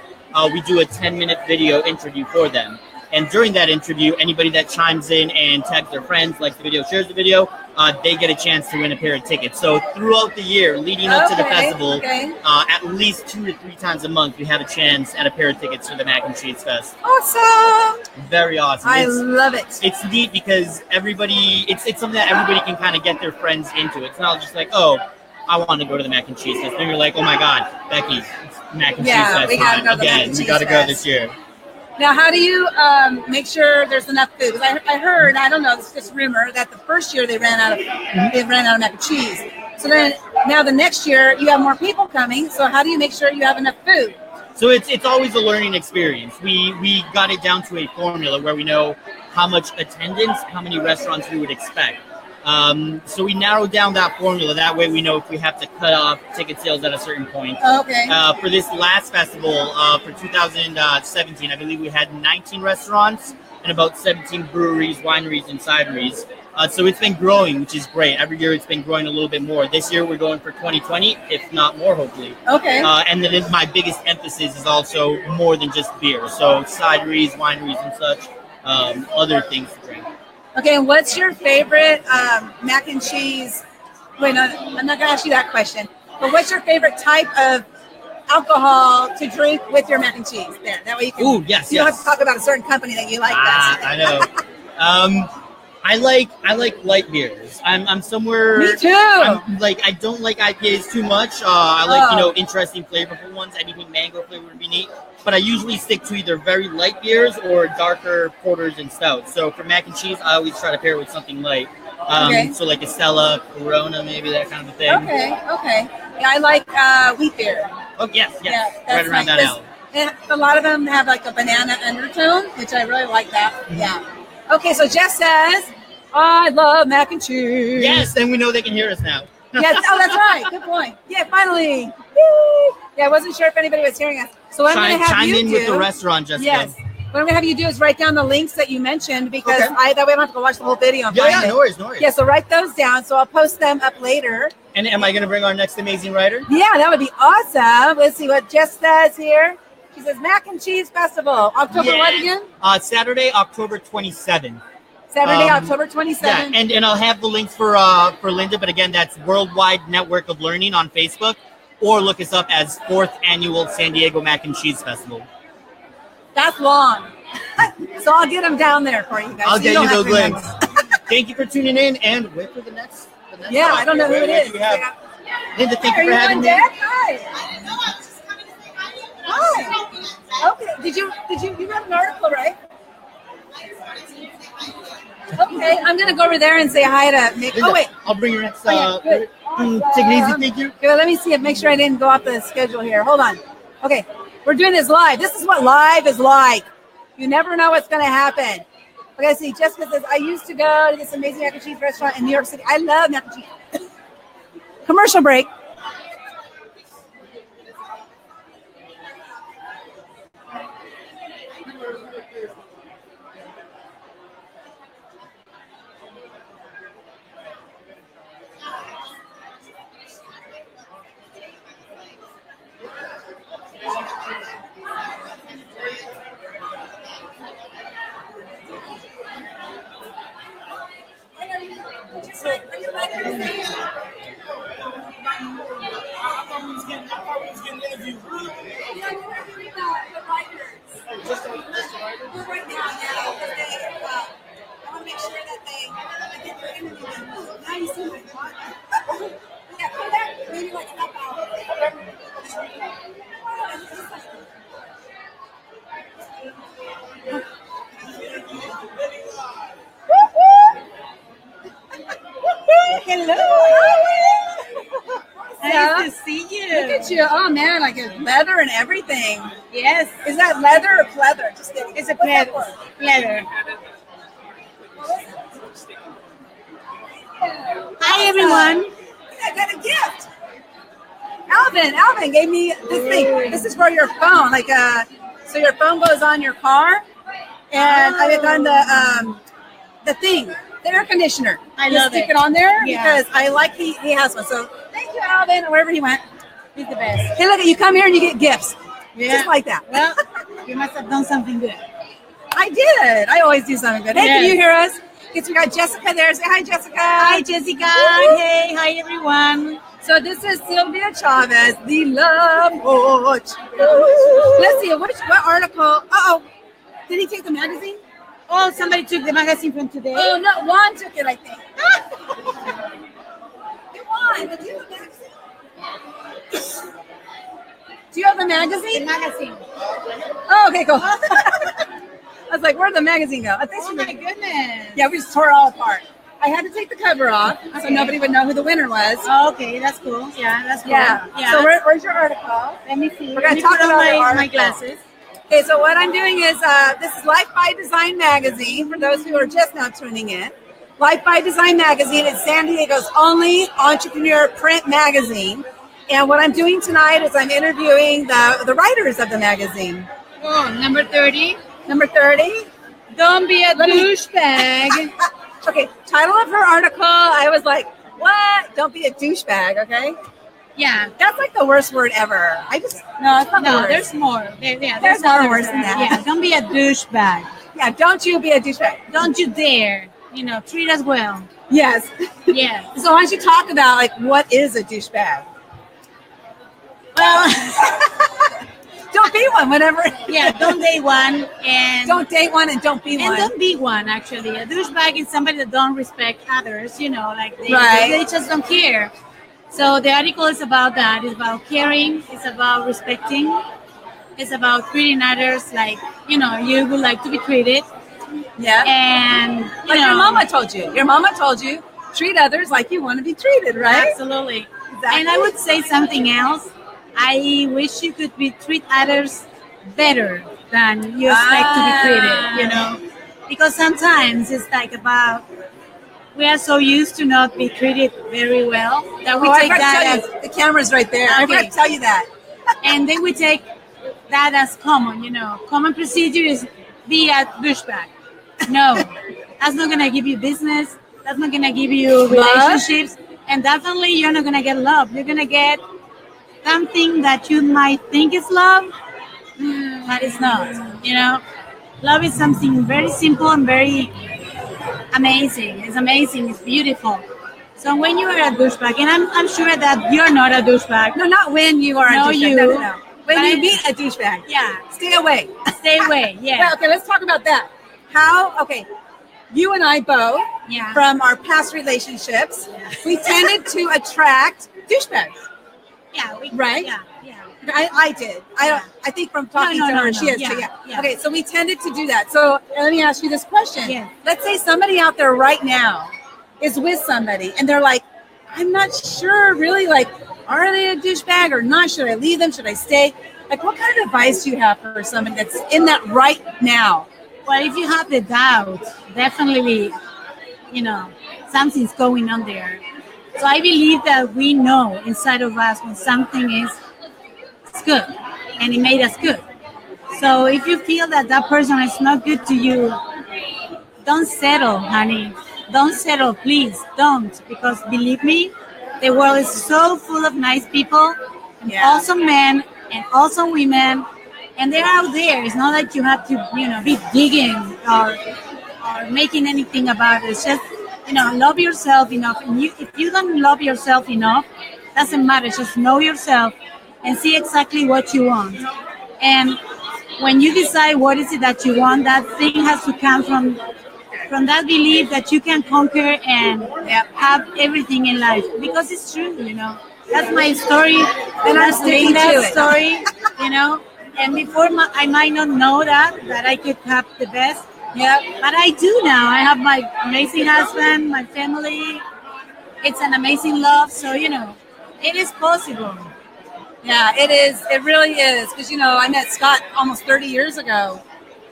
we do a 10-minute video interview for them. And during that interview, anybody that chimes in and tags their friends, likes the video, shares the video, they get a chance to win a pair of tickets. So throughout the year, leading up to the festival, at least 2 to 3 times a month, we have a chance at a pair of tickets for the Mac and Cheese Fest. Awesome! Very awesome. I love it. It's neat because it's something that everybody can kind of get their friends into. It's not just like, oh, I want to go to the Mac and Cheese Fest. Then you're like, oh my God, Becky, it's Mac and Cheese Fest we gotta go to the Mac again. and We Cheese got to go Fest. this year. Now, how do you make sure there's enough food? Because I heard, I don't know, it's just rumor that the first year they ran out of mac and cheese. So then now the next year you have more people coming. So how do you make sure you have enough food? So it's always a learning experience. We got it down to a formula where we know how much attendance, how many restaurants we would expect. So we narrowed down that formula. That way we know if we have to cut off ticket sales at a certain point. Okay. For this last festival, for 2017, I believe we had 19 restaurants and about 17 breweries, wineries, and cideries. So it's been growing, which is great. Every year it's been growing a little bit more. This year we're going for 2020, if not more, hopefully. Okay. And then my biggest emphasis is also more than just beer. So cideries, wineries, and such, other things to drink. Okay, and what's your favorite mac and cheese? Wait, no, I'm not going to ask you that question. But what's your favorite type of alcohol to drink with your mac and cheese? There, that way you can. Ooh, yes, You don't have to talk about a certain company that you like. I know. I like light beers. I'm somewhere. Me too. I don't like IPAs too much. I like interesting flavorful ones. Anything mango flavor would be neat. But I usually stick to either very light beers or darker porters and stouts. So for mac and cheese, I always try to pair it with something light. So like a Stella, Corona, maybe that kind of a thing. Okay. Yeah, I like wheat beer. Oh yes, Yeah, right around that alley. And a lot of them have like a banana undertone, which I really like that. Mm-hmm. Yeah. Okay, so Jess says, I love mac and cheese. Yes, then we know they can hear us now. Yes. Oh, that's right. Good point. Yeah, finally. Woo! Yeah, I wasn't sure if anybody was hearing us. So what I'm going to have chime you in do, with the restaurant, Jessica. Yes. What I'm going to have you do is write down the links that you mentioned because that way I don't have to go watch the whole video and find it. No worries. Yeah, so write those down. So I'll post them up later. And am I going to bring our next amazing writer? Yeah, that would be awesome. Let's see what Jess says here. She says Mac and Cheese Festival. October what again? Saturday, October 27th. Saturday, October 27th. Yeah, and I'll have the links for Linda, but again, that's Worldwide Network of Learning on Facebook, or look us up as 4th Annual San Diego Mac and Cheese Festival. That's long. So I'll get them down there for you guys. I'll so get you those links. remember. Thank you for tuning in, and wait for the next. Yeah, I don't know who it is. Linda, thank Hey, you for having me. Hi. Hi. Okay. Did you read an article, right? Okay. I'm gonna go over there and say hi to Nick. Oh wait, I'll bring your next. yeah, good. Take it easy. Thank you. Good. Let me see. Make sure I didn't go off the schedule here. Hold on. Okay, we're doing this live. This is what live is like. You never know what's gonna happen. Okay, see, Jessica says I used to go to this amazing mac and cheese restaurant in New York City. I love mac and cheese. Commercial break. Nice to see you. Look at you. Oh man, like it's leather and everything. Yes. Is that leather or pleather? Just kidding. It's a What's that pleather. word? Pleather. Hi, everyone. I got a gift. Alvin gave me this thing. This is for your phone. Like so your phone goes on your car. And I got the thing, the air conditioner. I Just love stick it. it on there Yeah. because I like he has one. So thank you, Alvin, wherever he went. He's the best. Hey, look, you come here and you get gifts. Yeah. Just like that. Well, you must have done something good. I did. I always do something good. Hey, can Yes. you hear us? Guess we got Jessica there. Say hi, Jessica. Hi, Jessica. Woo-hoo. Hey, hi, everyone. So this is Sylvia Chavez, the Love Coach. Let's see, what article? Uh-oh. Did he take the magazine? Oh, somebody took the magazine from today. Oh, no, Juan took it, I think. Hey, Juan, do you have a magazine? Do you have the The magazine? magazine. Oh, okay, cool. I was like, where'd the magazine go? I think Oh, my goodness. yeah, we just tore it all apart. I had to take the cover off so Okay. nobody would know who the winner was. Oh, okay, that's cool. Yeah, that's cool. Yeah. Yeah. So where's your article? Let me see. We're Let gonna me talk put on about our my article. glasses. Okay, so what I'm doing is this is Life by Design magazine for those who are just now tuning in. Life by Design magazine is San Diego's only entrepreneur print magazine. And what I'm doing tonight is I'm interviewing the writers of the magazine. Oh, number 30. Number 30. Don't be a Let me- douchebag. Okay, title of her article, I was like, what? Don't be a douchebag, okay? Yeah. That's like the worst word ever. No, it's not the No, worst. there's more. There's There's more others worse than that. Yeah, don't be a douchebag. Yeah, don't you be a douchebag. Don't you dare. Treat us well. Yes. Yeah. So why don't you talk about like what is a douchebag? Well, Don't be one whenever. yeah, don't date one and Don't date one and don't be one. don't be one actually. A douchebag is somebody that don't respect others, like Right. they just don't care. So the article is about that. It's about caring, it's about respecting, it's about treating others like, you would like to be treated. Yeah. And Like your mama told you. Your mama told you treat others like you want to be treated, right? Absolutely. Exactly. And I would say something else. I wish you could treat others better than you expect to be treated, Because sometimes it's like we are so used to not be treated very well that we I take forgot to that tell as, you, the camera's right there. I Okay. forgot to tell you that. and then we take that as common, Common procedure is be a douchebag. No, that's not going to give you business. That's not going to give you relationships. And definitely you're not going to get love. You're going to get something that you might think is love, but it's not. Love is something very simple and very amazing. It's amazing. It's beautiful. So when you are a douchebag, and I'm sure that you're not a douchebag. No, not when you are No, a douchebag. you. No. When But you I- meet a douchebag. Yeah, Stay away. stay away. Yeah, Well, okay, let's talk about that. You and I both, yeah. from our past relationships, we tended to attract douchebags. Yeah, Right? Yeah, yeah. I did. I think from talking to her, she is. Yeah, so yeah. yeah. Okay, so we tended to do that. So let me ask you this question. Yeah. Let's say somebody out there right now is with somebody and they're like, I'm not sure really, like, are they a douchebag or not? Should I leave them? Should I stay? Like, what kind of advice do you have for somebody that's in that right now? Well, if you have the doubt, definitely, something's going on there. So I believe that we know inside of us when something is good and it made us good. So if you feel that that person is not good to you, don't settle, honey. Don't settle, please. Don't. Because believe me, the world is so full of nice people, and awesome men and awesome women, and they're out there. It's not like you have to, be digging or making anything about it. It's just, love yourself enough. And if you don't love yourself enough, doesn't matter. Just know yourself and see exactly what you want. And when you decide what is it that you want, that thing has to come from that belief that you can conquer and have everything in life. Because it's true, That's my story. And I'm sticking to that story, And before I might not know that I could have the best. Yeah, but I do now. I have my amazing husband, my family. It's an amazing love. So, it is possible. Yeah, it is. It really is. Because, I met Scott almost 30 years ago.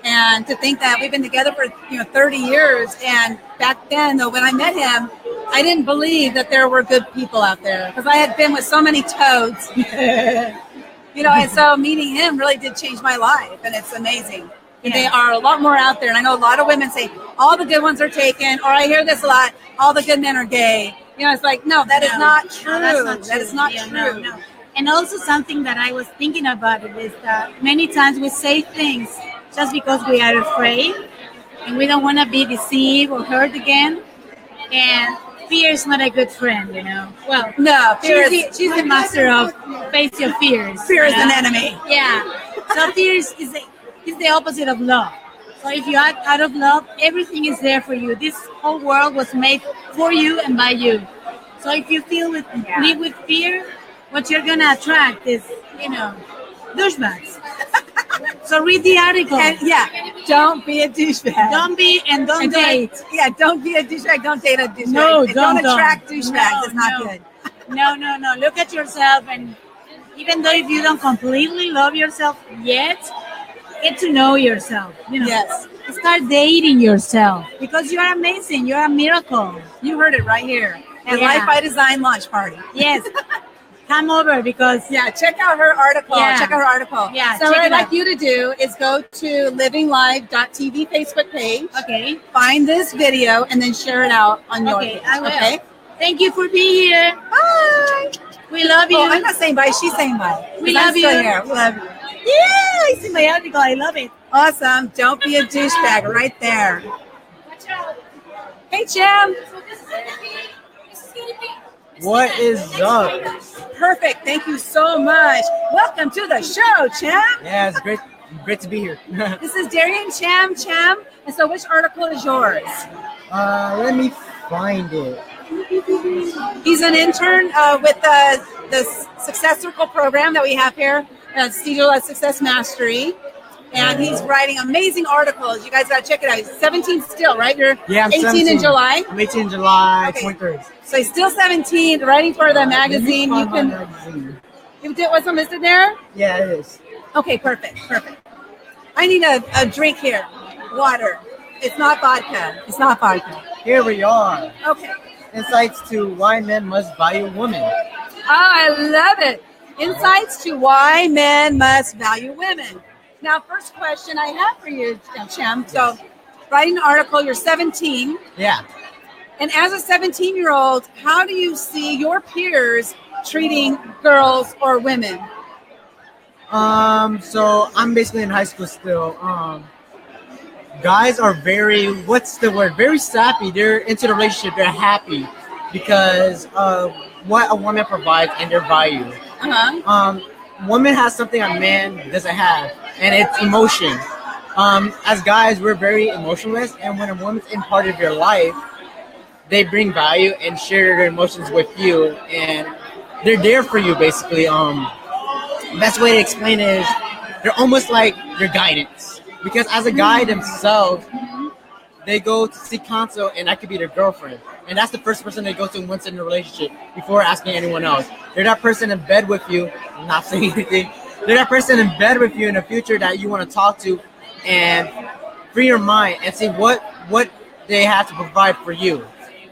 And to think that we've been together for, 30 years. And back then, though, when I met him, I didn't believe that there were good people out there. Because I had been with so many toads. And so meeting him really did change my life. And it's amazing. And they are a lot more out there. And I know a lot of women say, all the good ones are taken. Or I hear this a lot, all the good men are gay. It's like, no, that is not true. No, that's not true. That is not true. No. And also something that I was thinking about it is that many times we say things just because we are afraid and we don't want to be deceived or hurt again. And fear is not a good friend, Well, no, she's the master of face your fears. Fear is an enemy. Yeah. So fear is the opposite of love. So if you act out of love, everything is there for you. This whole world was made for you and by you. So if you live with fear, what you're gonna attract is, douchebags. So read the article. And don't be a douchebag. Don't date. Don't be a douchebag. Don't date a douchebag. No, don't attract douchebags. It's not good. No. Look at yourself, and even though if you don't completely love yourself yet, get to know yourself. Yes. Start dating yourself because you are amazing. You are a miracle. You heard it right here at Life by Design launch party. Yes. Come over because check out her article. Check out her article. So what I'd like you to do is go to livinglive.tv Facebook page. Okay. Find this video and then share it out on your page. I will. Okay. Thank you for being here. Bye. We love you. Oh, I'm not saying bye. She's saying bye. We love you. Here. We love you. Yeah, I see my article. I love it. Awesome. Don't be a douchebag right there. Hey, Jim. What is up? Perfect. Thank you so much. Welcome to the show, Champ. Yeah, it's great to be here. This is Darian Cham. And so which article is yours? Let me find it. He's an intern with the Success Circle program that we have here at Studio Success Mastery. And he's writing amazing articles. You guys got to check it out. He's 17 still, right? You're I'm 18 17. in July? I'm 18 in July, Okay. 23rd. So he's still 17, writing for the magazine. You can. What's listed there? Yeah, it is. Okay, perfect. I need a drink here. Water. It's not vodka. Here we are. Okay. Insights to why men must value women. Oh, I love it. Insights to why men must value women. Now, first question I have for you, Chem. So, writing an article, you're 17. Yeah. And as a 17-year-old, how do you see your peers treating girls or women? So I'm basically in high school still. Guys are very sappy. They're into the relationship. They're happy because of what a woman provides and their value. Woman has something a man doesn't have, and it's emotion. As guys, we're very emotionless, and when a woman's in part of your life, they bring value and share their emotions with you, and they're there for you basically. best way to explain it is they're almost like your guidance. Because as a guy themselves, they go to seek counsel, and that could be their girlfriend. And that's the first person they go to once in a relationship before asking anyone else. They're that person in bed with you, I'm not saying anything. They're that person in bed with you in the future that you want to talk to and free your mind and see what they have to provide for you.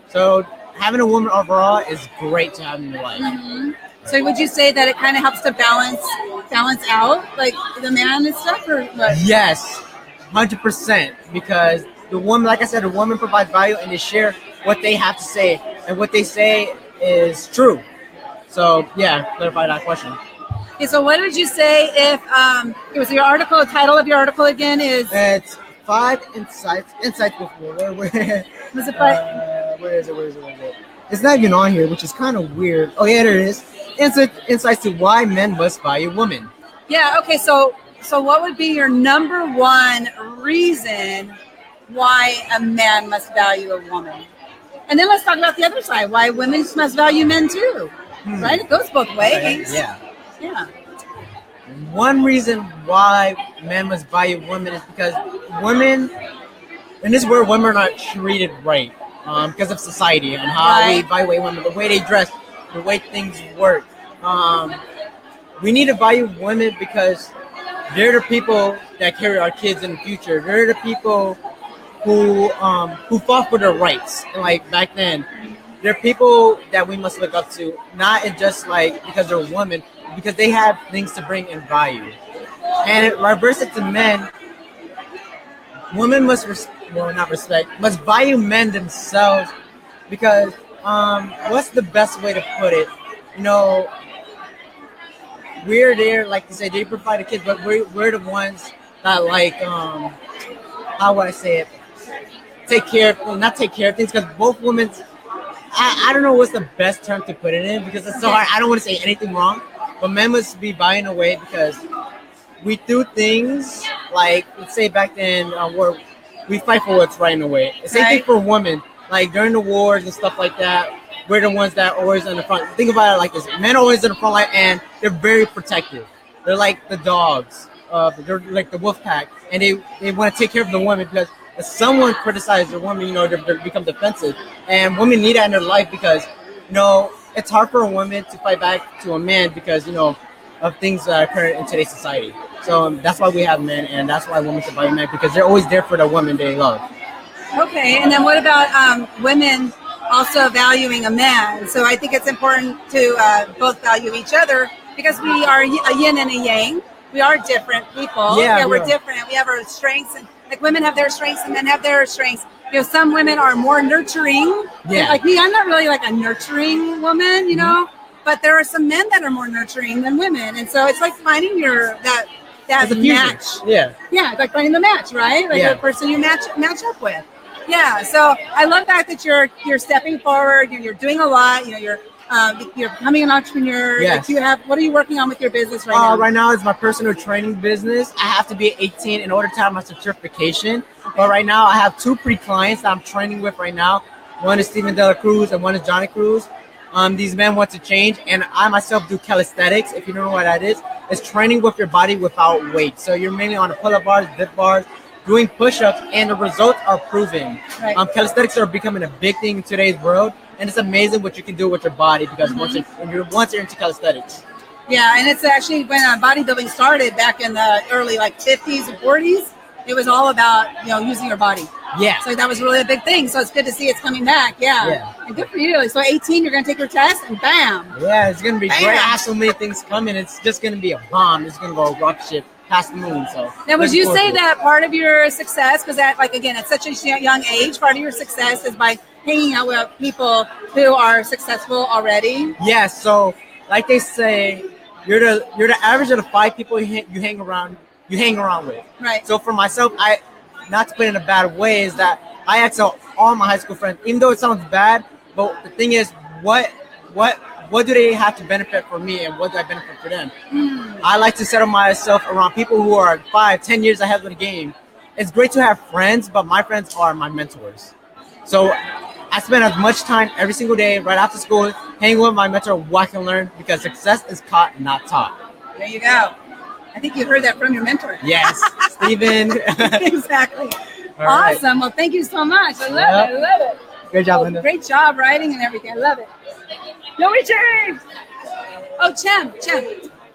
So having a woman overall is great to have in your life. Mm-hmm. So would you say that it kind of helps to balance out like the man and stuff, or what? Yes, 100%. Because the woman, like I said, the woman provides value and they share what they have to say, and what they say is true. So yeah, clarify that question. Okay, so what would you say if it was your article? The title of your article again is? It's 5 insights before. Was it 5? Where is it? It's not even on here, which is kind of weird. Oh yeah, there it is. Insights to why men must value women. Yeah. Okay. So what would be your number one reason why a man must value a woman? And then let's talk about the other side. Why women must value men too. Right? It goes both ways. Yeah. Yeah. One reason why men must value women is because women, in this world, women are not treated right because of society and how we evaluate women, the way they dress, the way things work. We need to value women because they're the people that carry our kids in the future. They're the people who fought for their rights. And like back then, they're people that we must look up to, not just like because they're women, because they have things to bring in value. And it reverses it to men. Women must must value men themselves, because what's the best way to put it? You know, we're there, like you say, they provide the kids, but we're the ones that like how would I say it? Not take care of things, because both women, I don't know what's the best term to put it in, because it's so hard. I don't want to say anything wrong, but men must be buying away because we do things like, let's say back then, where we fight for what's right in a way. The same thing for women, like during the wars and stuff like that. We're the ones that are always on the front. Think about it like this: men are always in the front line, and they're very protective. They're like the dogs, they're like the wolf pack, and they want to take care of the woman, because if someone criticizes a woman, you know, they become defensive. And women need that in their life, because, you know, it's hard for a woman to fight back to a man because, you know, of things that occur in today's society. So that's why we have men, and that's why women should value men, because they're always there for the woman they love. Okay, and then what about women also valuing a man? So I think it's important to both value each other, because we are a yin and a yang. We are different people. Yeah, we're different. We have our strengths, and like women have their strengths and men have their strengths. You know, some women are more nurturing. Yeah. Like me, I'm not really like a nurturing woman, you know, but there are some men that are more nurturing than women. And so it's like finding that match. Yeah. Yeah, it's like finding the match, right? Like the person you match up with. Yeah. So I love that you're stepping forward, you're doing a lot, you know, you're becoming an entrepreneur. Yes. What are you working on with your business right now? Right now, it's my personal training business. I have to be 18 in order to have my certification. Okay. But right now, I have 2 pre-clients that I'm training with right now. One is Steven De La Cruz and one is Johnny Cruz. These men want to change, and I myself do calisthenics. If you don't know what that is, it's training with your body without weight. So you're mainly on the pull-up bars, dip bars, doing push-ups, and the results are proven. Right. Calisthenics are becoming a big thing in today's world. And it's amazing what you can do with your body, because once you're into calisthenics. Yeah, and it's actually when bodybuilding started back in the early 50s and 40s, it was all about, you know, using your body. Yeah. So that was really a big thing. So it's good to see it's coming back. Yeah. And good for you. So 18, you're going to take your test and bam. Yeah, it's going to be great. I have so many things coming. It's just going to be a bomb. It's going to go rocket ship past the moon. So now, would you say that part of your success, because that, again, at such a young age, part of your success is by hanging out with people who are successful already? Yeah. So like they say, you're the average of the 5 people you hang around with. Right. So for myself, not to put it in a bad way, is that I excel all my high school friends, even though it sounds bad. But the thing is, what do they have to benefit from me, and what do I benefit for them? I like to settle myself around people who are 5-10 years ahead of the game. It's great to have friends, but my friends are my mentors. So I spend as much time every single day right after school hanging with my mentor, what I can learn, because success is caught, not taught. There you go. I think you heard that from your mentor. Yes, Steven. Exactly. All right. Awesome. Well, thank you so much. I love it. I love it. Great job, Linda. Great job writing and everything. I love it. No return. Oh, Chem.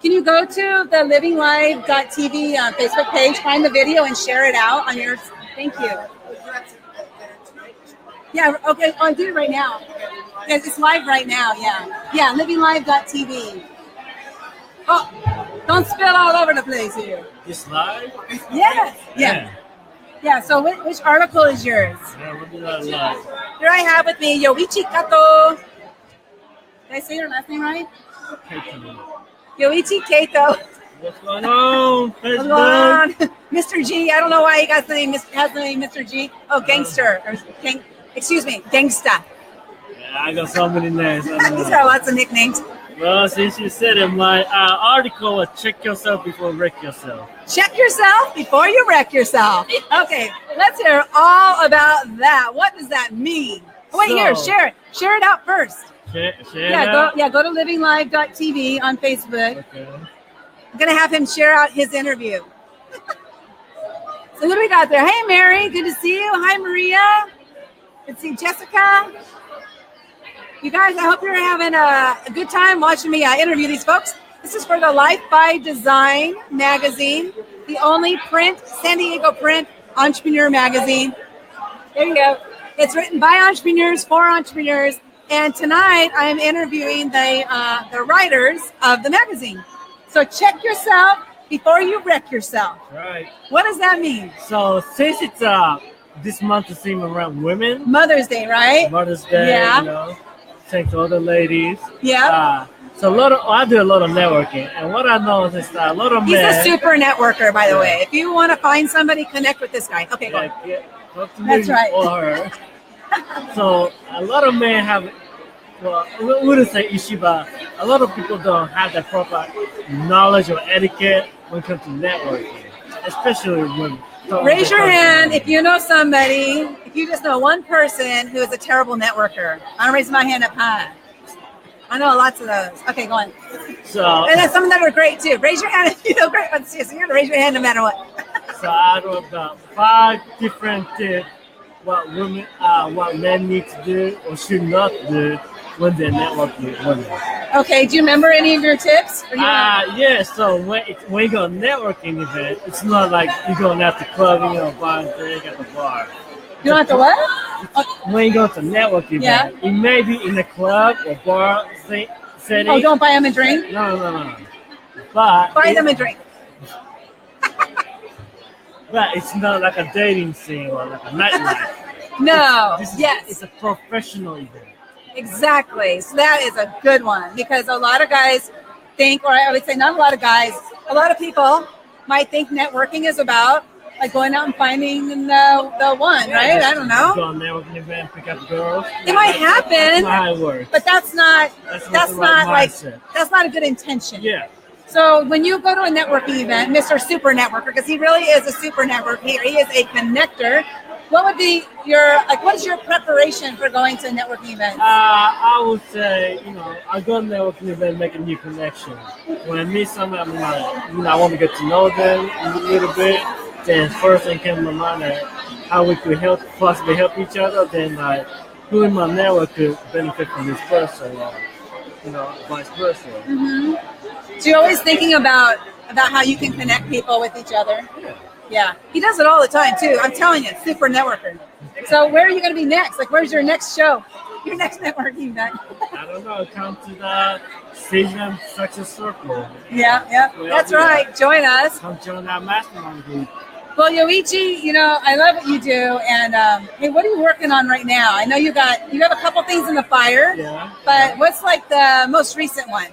Can you go to the livinglive.tv Facebook page, find the video, and share it out on yours? Thank you. Yeah, okay. I'll do it right now. Yes, it's live right now. Yeah, livinglive.tv. Oh, don't spill all over the place here. It's live? Yes. Yeah. So which article is yours? Yeah, what did I like? Here I have with me Yoichi Kato. Did I say your last name right? Yoichi Kato. What's going on? What's going on? Mr. G. I don't know why he got the name, has the name Mr. G. Oh, gangster. Excuse me, gangsta. Yeah, I got so many names. I don't He's know. got lots of nicknames. Well, since you said it, my article was check yourself before wreck yourself. Check yourself before you wreck yourself. Okay, let's hear all about that. What does that mean? Wait, here, share it. Share it out first. Share Go to livinglive.tv on Facebook. Okay. I'm going to have him share out his interview. So what do we got there? Hey, Mary. Good to see you. Hi, Maria. Good to see Jessica. You guys, I hope you're having a good time watching me interview these folks. This is for the Life by Design magazine, the only San Diego print entrepreneur magazine. There you go. It's written by entrepreneurs for entrepreneurs. And tonight I'm interviewing the writers of the magazine. So check yourself before you wreck yourself. Right. What does that mean? So since it's this month is theme around women, Mother's Day, right? Mother's Day, Yeah. you know, thanks to all the ladies. Yeah. So I do a lot of networking, and what I know is that a lot of He's men. a super networker, by the way. If you want to find somebody, connect with this guy. Okay, go on. Talk to That's me right. or her. So a lot of men have, well, we wouldn't say issue, but a lot of people don't have the proper knowledge or etiquette when it comes to networking, especially when. Raise your hand if you know somebody, if you just know one person who is a terrible networker. I'm raising my hand up high. I know lots of those. Okay, go on. So, And then some that are great too. Raise your hand if you know great ones too. So you're going to raise your hand no matter what. so I wrote about 5 different tips what men need to do or should not do when they're networking with women. Okay, do you remember any of your tips? Yeah, so when you go to a networking event, it's not like you're going out to the club and you're buying a drink at the bar. You don't have to what? When you go to a networking event, it may be in a club or bar setting. Oh, don't buy them a drink? No. But Buy them a drink. But it's not like a dating scene or like a nightlife. No. It's a professional event. Exactly. So that is a good one because a lot of guys think, or I would say not a lot of guys, a lot of people might think networking is about like going out and finding the one, right? I don't know. Go on a networking event, pick up girls. It might happen. That's not how it works. But that's not like mindset. that's not a good intention. Yeah. So when you go to a networking event, Mr. Super Networker, because he really is a super networker, he is a connector. What would be what is your preparation for going to a networking event? I would say, I go to a networking event, make a new connection. When I meet someone, I want to get to know them a little bit. Then first thing came to my mind that how we could possibly help each other. Then who in my network could benefit from this person, or vice versa. Mm-hmm. So you're always thinking about how you can connect people with each other. Yeah, he does it all the time too. I'm telling you, super networker. So where are you going to be next? Like, where's your next show? Your next networking event? I don't know. Come to the Season Success Circle. Yeah, that's right. Join us. Come join our mastermind group. Well, Yoichi, I love what you do. And hey, what are you working on right now? I know you have a couple things in the fire. Yeah. But what's like the most recent one?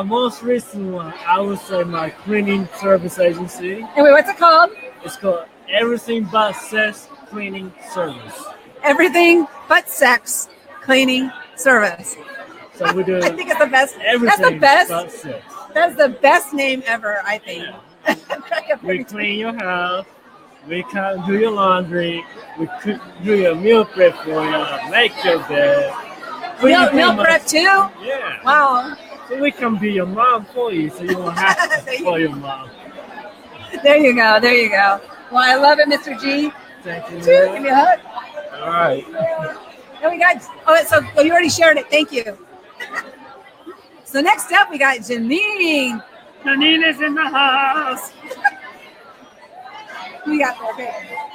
Most recent one, I would say my cleaning service agency. And wait, what's it called? It's called Everything But Sex Cleaning Service. Everything But Sex Cleaning Service. So we do. I think it's the best. Everything That's the best. but sex. That's the best name ever, I think. Yeah. We clean your house. We can do your laundry. We cook, do your meal prep for you. Make your bed. Meal prep too? Yeah. Wow. So we can be your mom for you, so you won't have to for your mom. There you go. There you go. Well, I love it, Mr. G. Thank you. Give me a hug. All right. And we got, you already shared it. Thank you. So next up, we got Janine. Janine is in the house. We got, okay.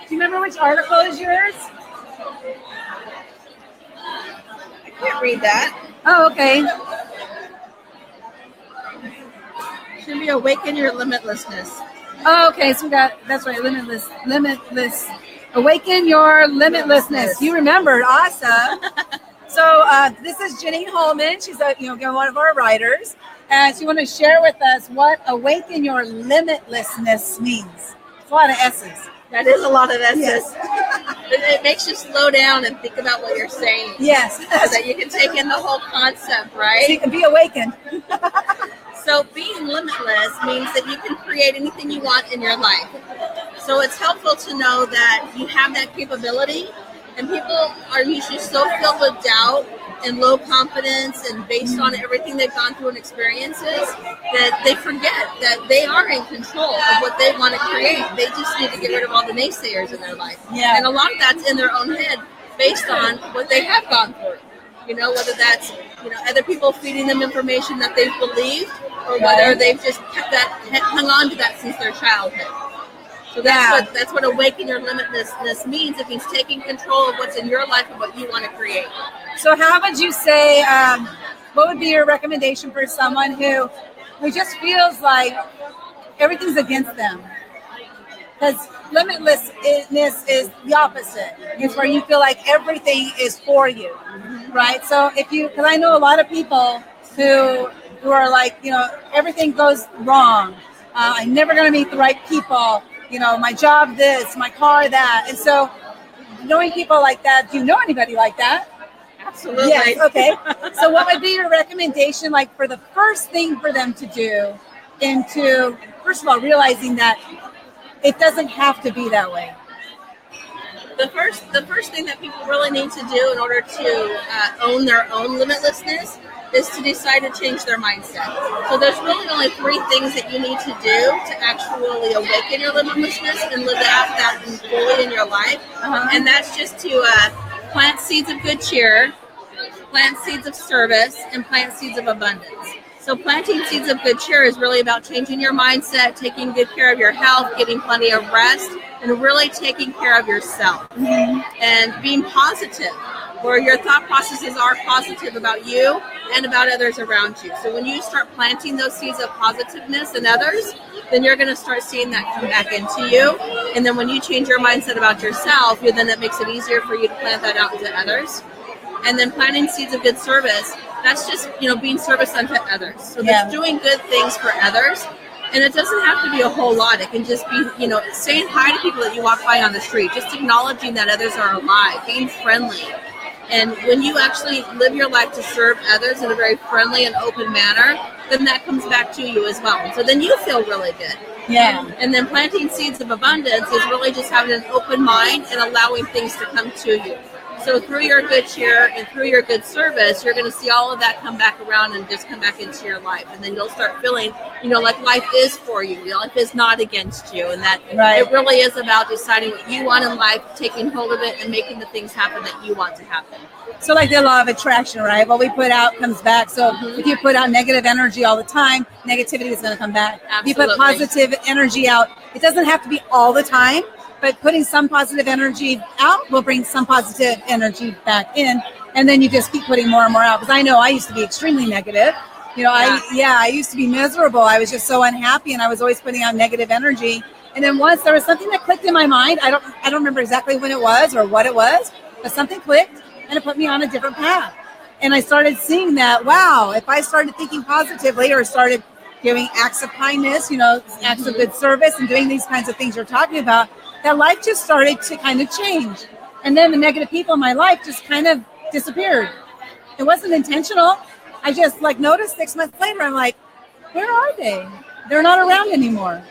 Do you remember which article is yours? I can't read that. Oh, okay. Should be awaken your limitlessness. Oh, okay. So we got, that's right, limitless. Awaken your limitlessness. You remembered. Awesome. So this is Janine Holman. She's one of our writers. And she want to share with us what awaken your limitlessness means. It's a lot of S's. That is a lot of S's. Yes. It makes you slow down and think about what you're saying. Yes. So that you can take in the whole concept, right? So you can be awakened. So being limitless means that you can create anything you want in your life. So it's helpful to know that you have that capability, and people are usually so filled with doubt and low confidence and based on everything they've gone through and experiences that they forget that they are in control of what they want to create. They just need to get rid of all the naysayers in their life. Yeah. And a lot of that's in their own head based on what they have gone through. Whether that's, other people feeding them information that they've believed, or whether they've just kept that, hung on to that since their childhood. So that's what awaken your limitlessness means. It means taking control of what's in your life and what you want to create. So how would you say, what would be your recommendation for someone who just feels like everything's against them? Because limitlessness is the opposite. It's where you feel like everything is for you, right? So because I know a lot of people who are like, everything goes wrong. I'm never going to meet the right people. My job this, my car that. And so knowing people like that, do you know anybody like that? Absolutely. Yes, okay. So what would be your recommendation, like for the first thing for them to do into, first of all, realizing that it doesn't have to be that way? The first thing that people really need to do in order to own their own limitlessness is to decide to change their mindset. So there's really only 3 things that you need to do to actually awaken your limitlessness and live that fully in your life. And that's just to plant seeds of good cheer, plant seeds of service, and plant seeds of abundance. So planting seeds of good cheer is really about changing your mindset, taking good care of your health, getting plenty of rest, and really taking care of yourself. And being positive, where your thought processes are positive about you and about others around you. So when you start planting those seeds of positiveness in others, then you're going to start seeing that come back into you. And then when you change your mindset about yourself, then it makes it easier for you to plant that out into others. And then planting seeds of good service, that's just, being service unto others. So that's doing good things for others. And it doesn't have to be a whole lot. It can just be, saying hi to people that you walk by on the street, just acknowledging that others are alive, being friendly. And when you actually live your life to serve others in a very friendly and open manner, then that comes back to you as well. And so then you feel really good. Yeah. And then planting seeds of abundance is really just having an open mind and allowing things to come to you. So through your good cheer and through your good service, you're going to see all of that come back around and just come back into your life. And then you'll start feeling, like life is for you. Life is not against you. And that it really is about deciding what you want in life, taking hold of it, and making the things happen that you want to happen. So like the law of attraction, right? What we put out comes back. So if you put out negative energy all the time, negativity is going to come back. Absolutely. If you put positive energy out, it doesn't have to be all the time. But putting some positive energy out will bring some positive energy back in. And then you just keep putting more and more out. Because I know I used to be extremely negative. I used to be miserable. I was just so unhappy and I was always putting out negative energy. And then once there was something that clicked in my mind, I don't remember exactly when it was or what it was, but something clicked and it put me on a different path. And I started seeing that, wow, if I started thinking positively or started giving acts of kindness, acts of good service and doing these kinds of things you're talking about, that life just started to kind of change. And then the negative people in my life just kind of disappeared. It wasn't intentional. I just noticed 6 months later, I'm like, where are they? They're not around anymore.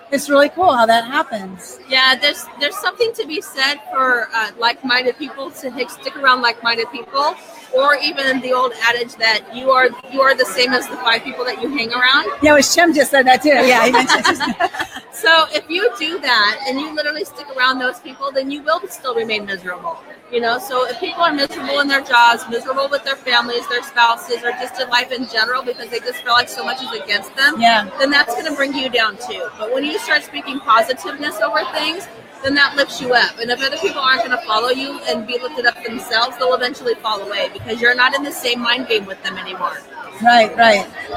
It's really cool how that happens. Yeah, there's something to be said for like-minded people to stick around like-minded people, or even the old adage that you are the same as the 5 people that you hang around. Yeah, which Shem just said that too. Yeah, he mentioned So if you do that and you literally stick around those people, then you will still remain miserable. You know, so if people are miserable in their jobs, miserable with their families, their spouses, or just in life in general because they just feel like so much is against them, then that's going to bring you down too. But when you start speaking positiveness over things, then that lifts you up. And if other people aren't going to follow you and be lifted up themselves, they'll eventually fall away because you're not in the same mind game with them anymore. Right.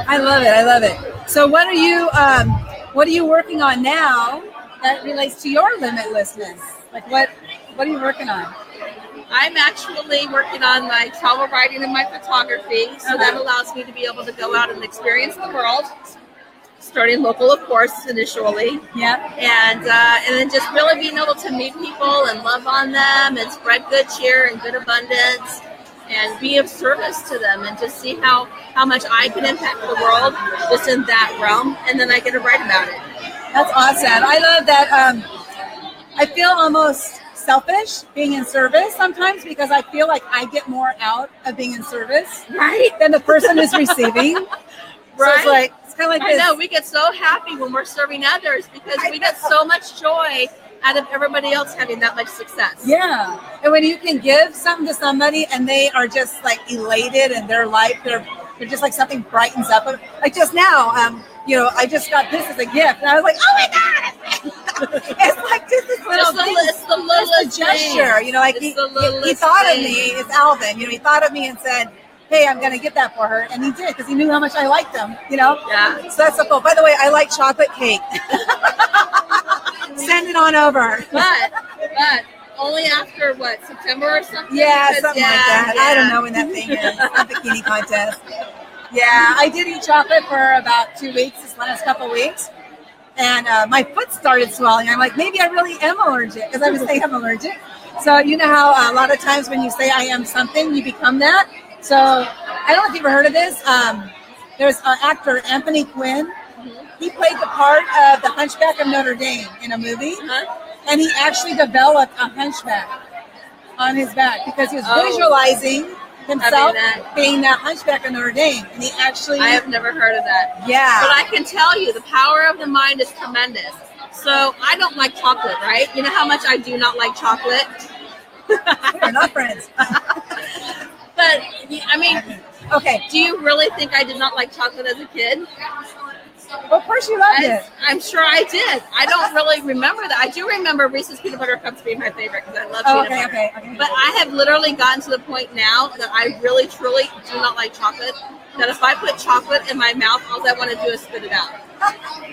I love it. So what are you working on now that relates to your limitlessness? Like what are you working on? I'm actually working on my travel writing and my photography, so that allows me to be able to go out and experience the world, starting local, of course, initially. Yeah. And then just really being able to meet people and love on them and spread good cheer and good abundance and be of service to them and just see how much I can impact the world just in that realm, and then I get to write about it. That's awesome. I love that. I feel almost selfish being in service sometimes because I feel like I get more out of being in service than the person who's receiving. So it's kind of like this. I know, we get so happy when we're serving others because we get so much joy out of everybody else having that much success. Yeah. And when you can give something to somebody and they are just like elated in their life, they're just like something brightens up. Like just now, I just got this as a gift and I was like, oh my God. It's like just this little thing. It's the littlest gesture, like he thought of me. It's Alvin, he thought of me and said, hey, I'm going to get that for her. And he did because he knew how much I liked them, Yeah. So that's so cool. By the way, I like chocolate cake. Send it on over. But only after September or something? Yeah, something like that. Yeah. I don't know when that thing is. The bikini contest. Yeah, I did eat chocolate for about 2 weeks, this last couple of weeks. And my foot started swelling. I'm like, maybe I really am allergic because I would say I'm allergic. So you know how a lot of times when you say I am something, you become that. So I don't know if you've ever heard of this. There's actor Anthony Quinn. He played the part of the Hunchback of Notre Dame in a movie. And he actually developed a hunchback on his back because he was visualizing himself being that Hunchback of Notre Dame. And he actually... I have never heard of that. Yeah. But I can tell you the power of the mind is tremendous. So I don't like chocolate, right? You know how much I do not like chocolate? We're not friends. But, I mean, okay, do you really think I did not like chocolate as a kid? Well, of course you loved it. I'm sure I did. I don't really remember that. I do remember Reese's Peanut Butter Cups being my favorite because I love peanut butter. Okay. But I have literally gotten to the point now that I really, truly do not like chocolate. That if I put chocolate in my mouth, all I want to do is spit it out.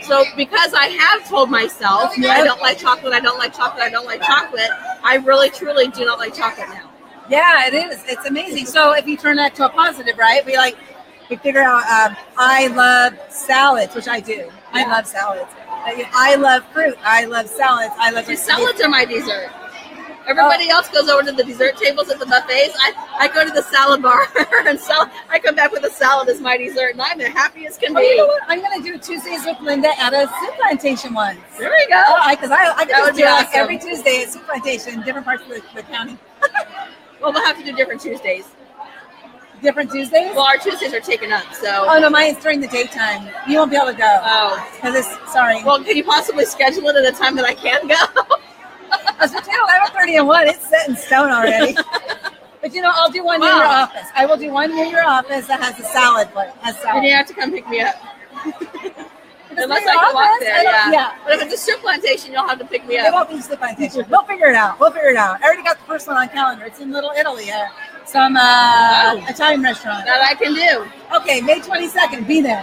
So because I have told myself, I don't like chocolate, I don't like chocolate, I don't like chocolate, I really, truly do not like chocolate now. Yeah, it is. It's amazing. So if you turn that to a positive, right? We figure out I love salads, which I do. I love salads. I love fruit. I love salads. I love salads are my dessert. Everybody else goes over to the dessert tables at the buffets. I go to the salad bar and I come back with a salad as my dessert, and I'm the happiest can be. You know what? I'm going to do Tuesdays with Linda at a soup plantation once. There you go. Because I can just do awesome. Every Tuesday at soup plantation in different parts of the county. Well, we'll have to do different Tuesdays. Different Tuesdays? Well, our Tuesdays are taken up, so. Oh, no, mine's during the daytime. You won't be able to go. Oh. Because sorry. Well, can you possibly schedule it at a time that I can go? Between 11:30 and 1, it's set in stone already. But, I'll do one near your office. I will do one near your office that has a salad. And you have to come pick me up. Unless I can walk there, yeah. But if it's a soup plantation, you'll have to pick me up. It won't be a soup plantation. We'll figure it out. I already got the first one on calendar. It's in Little Italy. Some Italian restaurant. That I can do. Okay, May 22nd. Be there.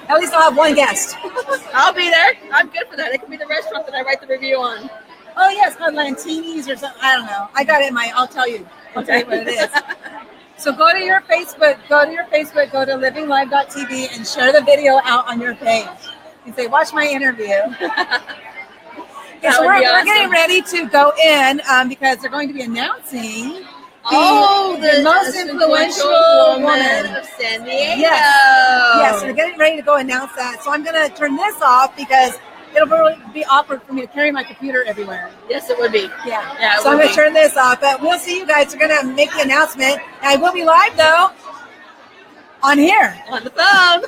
At least I'll have one guest. I'll be there. I'm good for that. It can be the restaurant that I write the review on. Oh, yeah. It's called Lantini's or something. I don't know. I got it in I'll tell you. I'll tell you what it is. So go to your Facebook, go to livinglive.tv and share the video out on your page. You say, watch my interview. So we're getting ready to go in because they're going to be announcing the most influential woman of San Diego. Yes, we're getting ready to go announce that. So I'm going to turn this off because it'll really be awkward for me to carry my computer everywhere. Yes, it would be. Yeah. So I'm going to turn this off. But we'll see you guys. We're going to make the announcement. And I will be live, though, on here. On the phone.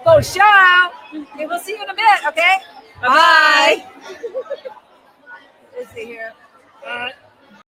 Go show. Okay, we'll see you in a bit, okay? Bye. Let's see here.